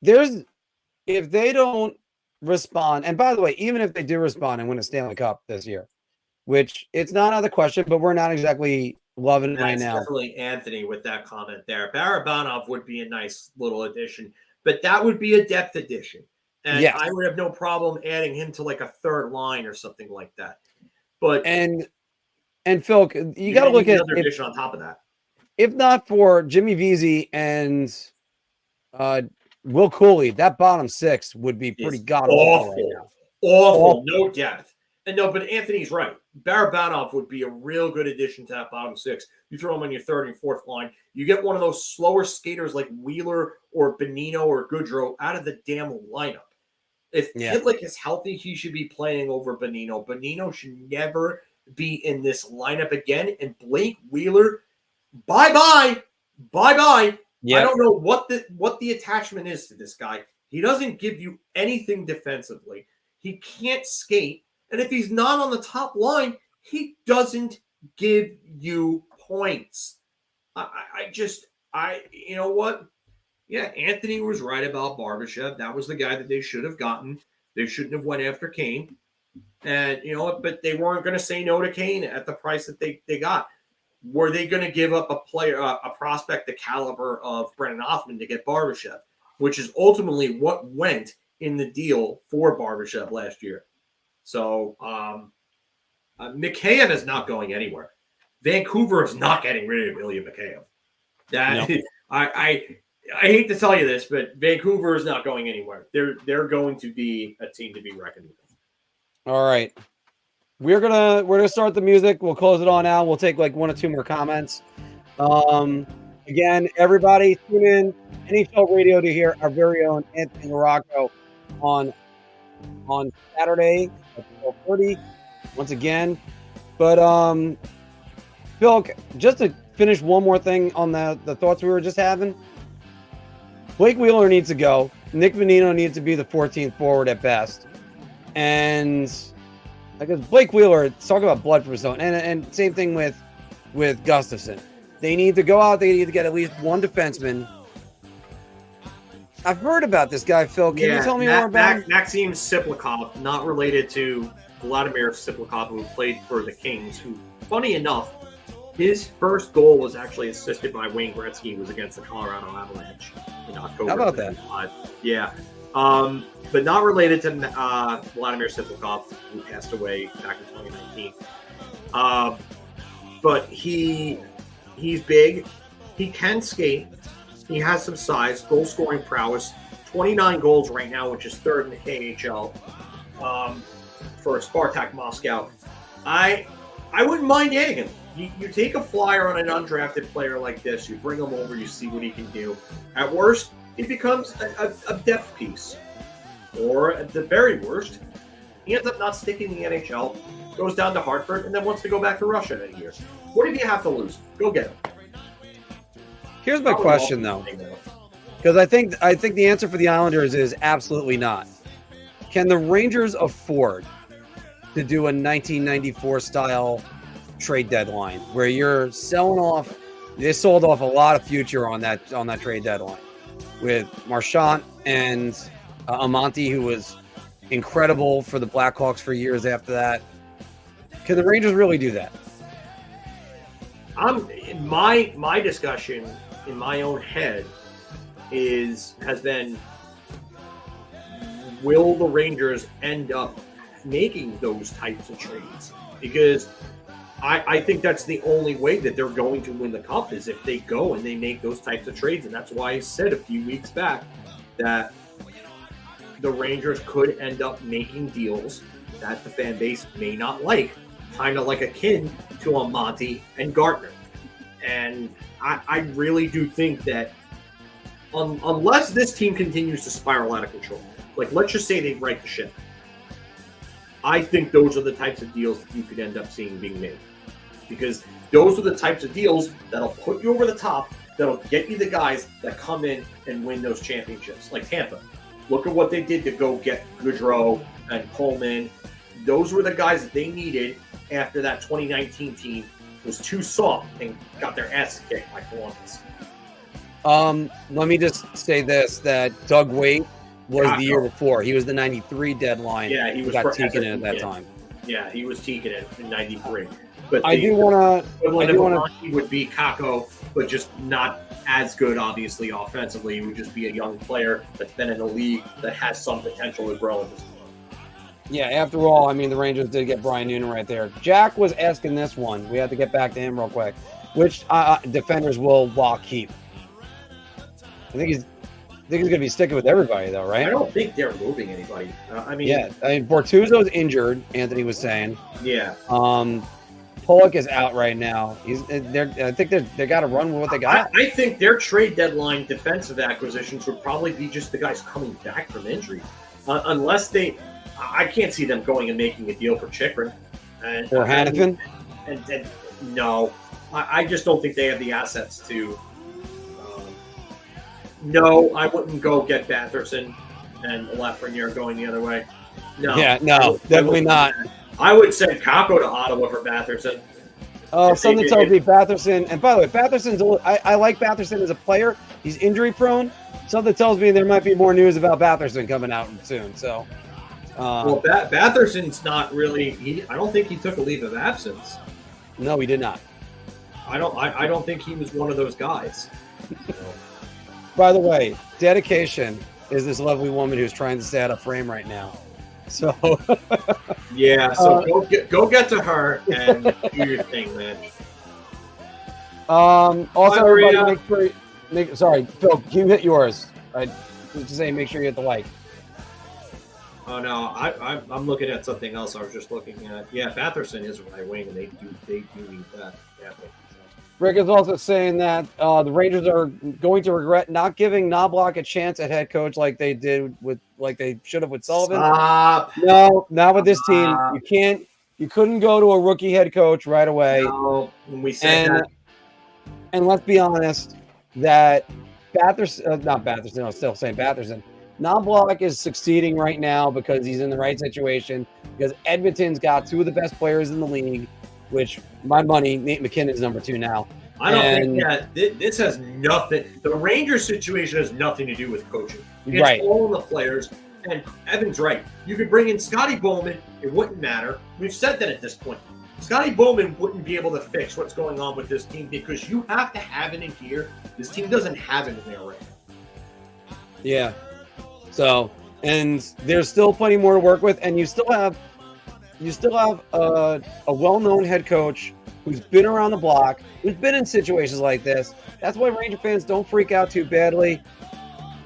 if they don't respond, and by the way, even if they do respond and win a Stanley Cup this year, which it's not out of the question, but we're not exactly loving it right now. Definitely Anthony with that comment there. Barabanov would be a nice little addition, but that would be a depth addition. And I would have no problem adding him to like a third line or something like that. But and Phil, you got to look at another addition on top of that. If not for Jimmy Vesey and Will Cooley, that bottom six would be pretty god-awful right now. Awful, no depth. And no, but Anthony's right. Barabanov would be a real good addition to that bottom six. You throw him on your third and fourth line. You get one of those slower skaters like Wheeler or Bonino or Goodrow out of the damn lineup. If Pitlick is healthy, he should be playing over Bonino. Bonino should never be in this lineup again. And Blake Wheeler, bye-bye. Bye-bye. Yep. I don't know what the attachment is to this guy. He doesn't give you anything defensively. He can't skate. And if he's not on the top line, he doesn't give you points. You know what? Yeah, Anthony was right about Barbashev. That was the guy that they should have gotten. They shouldn't have went after Kane. And you know what? But they weren't going to say no to Kane at the price that they got. Were they going to give up a player, a prospect the caliber of Brennan Hoffman to get Barbashev, which is ultimately what went in the deal for Barbashev last year? So Mikheyev is not going anywhere. Vancouver is not getting rid of Ilya Mikheyev. I hate to tell you this, but Vancouver is not going anywhere. They're going to be a team to be reckoned with. All right. We're gonna start the music. We'll close it on out. We'll take like one or two more comments. Again, everybody tune in NHL Radio to hear our very own Anthony Morocco on Saturday at 12:30 once again. But Phil, just to finish one more thing on the thoughts we were just having. Blake Wheeler needs to go. Nick Bonino needs to be the 14th forward at best. And because Blake Wheeler, talk about blood from his own. And same thing with Gustafsson. They need to go out. They need to get at least one defenseman. I've heard about this guy, Phil. Can you tell me more about him? Maxim Siplikov, not related to Vladimir Siplikov, who played for the Kings, who, funny enough, his first goal was actually assisted by Wayne Gretzky. It was against the Colorado Avalanche in October. How about that? Yeah. But not related to Vladimir Siplikov, who passed away back in 2019. But he's big. He can skate. He has some size, goal-scoring prowess. 29 goals right now, which is third in the KHL for Spartak Moscow. I wouldn't mind adding him. You take a flyer on an undrafted player like this, you bring him over, you see what he can do. At worst, he becomes a depth piece. Or at the very worst, he ends up not sticking in the NHL, goes down to Hartford, and then wants to go back to Russia in a year. What do you have to lose? Go get him. Here's my question, though, because I think the answer for the Islanders is absolutely not. Can the Rangers afford to do a 1994 style trade deadline where you're selling off? They sold off a lot of future on that trade deadline with Marchand and Amonte, who was incredible for the Blackhawks for years after that. Can the Rangers really do that? My discussion in my own head has been, will the Rangers end up making those types of trades? Because I think that's the only way that they're going to win the cup is if they go and they make those types of trades. And that's why I said a few weeks back that the Rangers could end up making deals that the fan base may not like, kind of like akin to Amonte and Gartner. And I really do think that unless this team continues to spiral out of control, like let's just say they right the ship, I think those are the types of deals that you could end up seeing being made. Because those are the types of deals that'll put you over the top that'll get you the guys that come in and win those championships. Like Tampa. Look at what they did to go get Gaudreau and Coleman. Those were the guys that they needed after that 2019 team was too soft and got their ass kicked by Columbus. Let me just say this, that Doug Waite was Kako. the year before. He was the 93 deadline. Yeah, he was got forever taken in at that Teakin. time. Yeah, he was Teakin it in 93. But I do want to. He would be Kako, but just not as good, obviously, offensively. He would just be a young player that's been in the league that has some potential to grow in this club. Yeah, after all, I mean, the Rangers did get Brian Noonan right there. Jack was asking this one. We have to get back to him real quick. Which defenders will Waugh keep? I think he's going to be sticking with everybody, though, right? I don't think they're moving anybody. Bortuzzo's injured, Anthony was saying. Yeah. Pollock is out right now. I think they got to run with what they got. I think their trade deadline defensive acquisitions would probably be just the guys coming back from injury. Unless I can't see them going and making a deal for Chychrun. Or Hannafin? And no. I just don't think they have the assets to. No, I wouldn't go get Batherson and Lafreniere going the other way. No. Yeah, no, definitely not. I would send Kako to Ottawa for Batherson. Something tells me Batherson, and by the way, Batherson's. I like Batherson as a player. He's injury prone. Something tells me there might be more news about Batherson coming out soon. So, Batherson's not really. I don't think he took a leave of absence. No, he did not. I don't think he was one of those guys. By the way, dedication is this lovely woman who's trying to stay out of frame right now. So yeah, so go get to her and do your thing, man. Also, Hi, everybody, sorry, Phil, can you hit yours? I was just saying, make sure you hit the like. Oh no, I'm looking at something else. I was just looking at Batherson is right wing, and they do need that. Yeah. Rick is also saying that the Rangers are going to regret not giving Knobloch a chance at head coach like they should have with Sullivan. Stop. No, not with this team. You couldn't go to a rookie head coach right away. No, when we said that. And let's be honest, that Batherson, I'm still saying Batherson. Knobloch is succeeding right now because he's in the right situation, because Edmonton's got two of the best players in the league, which, my money, Nate McKinnon's number 2 now. I don't think that this has nothing. The Rangers situation has nothing to do with coaching. It's right. all the players. And Evan's right. You could bring in Scotty Bowman. It wouldn't matter. We've said that at this point. Scotty Bowman wouldn't be able to fix what's going on with this team because you have to have it in here. This team doesn't have it in there right now. Yeah. So, and there's still plenty more to work with, and you still have a well-known head coach who's been around the block, who's been in situations like this. That's why Ranger fans don't freak out too badly.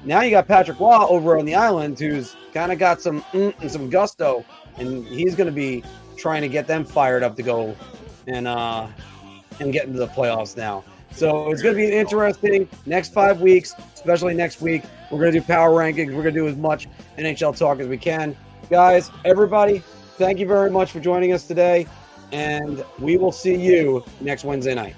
Now you got Patrick Waugh over on the island, who's kind of got some and some gusto, and he's going to be trying to get them fired up to go and get into the playoffs now. So it's going to be an interesting next 5 weeks, especially next week. We're going to do power rankings. We're going to do as much NHL talk as we can. Guys, everybody, thank you very much for joining us today, and we will see you next Wednesday night.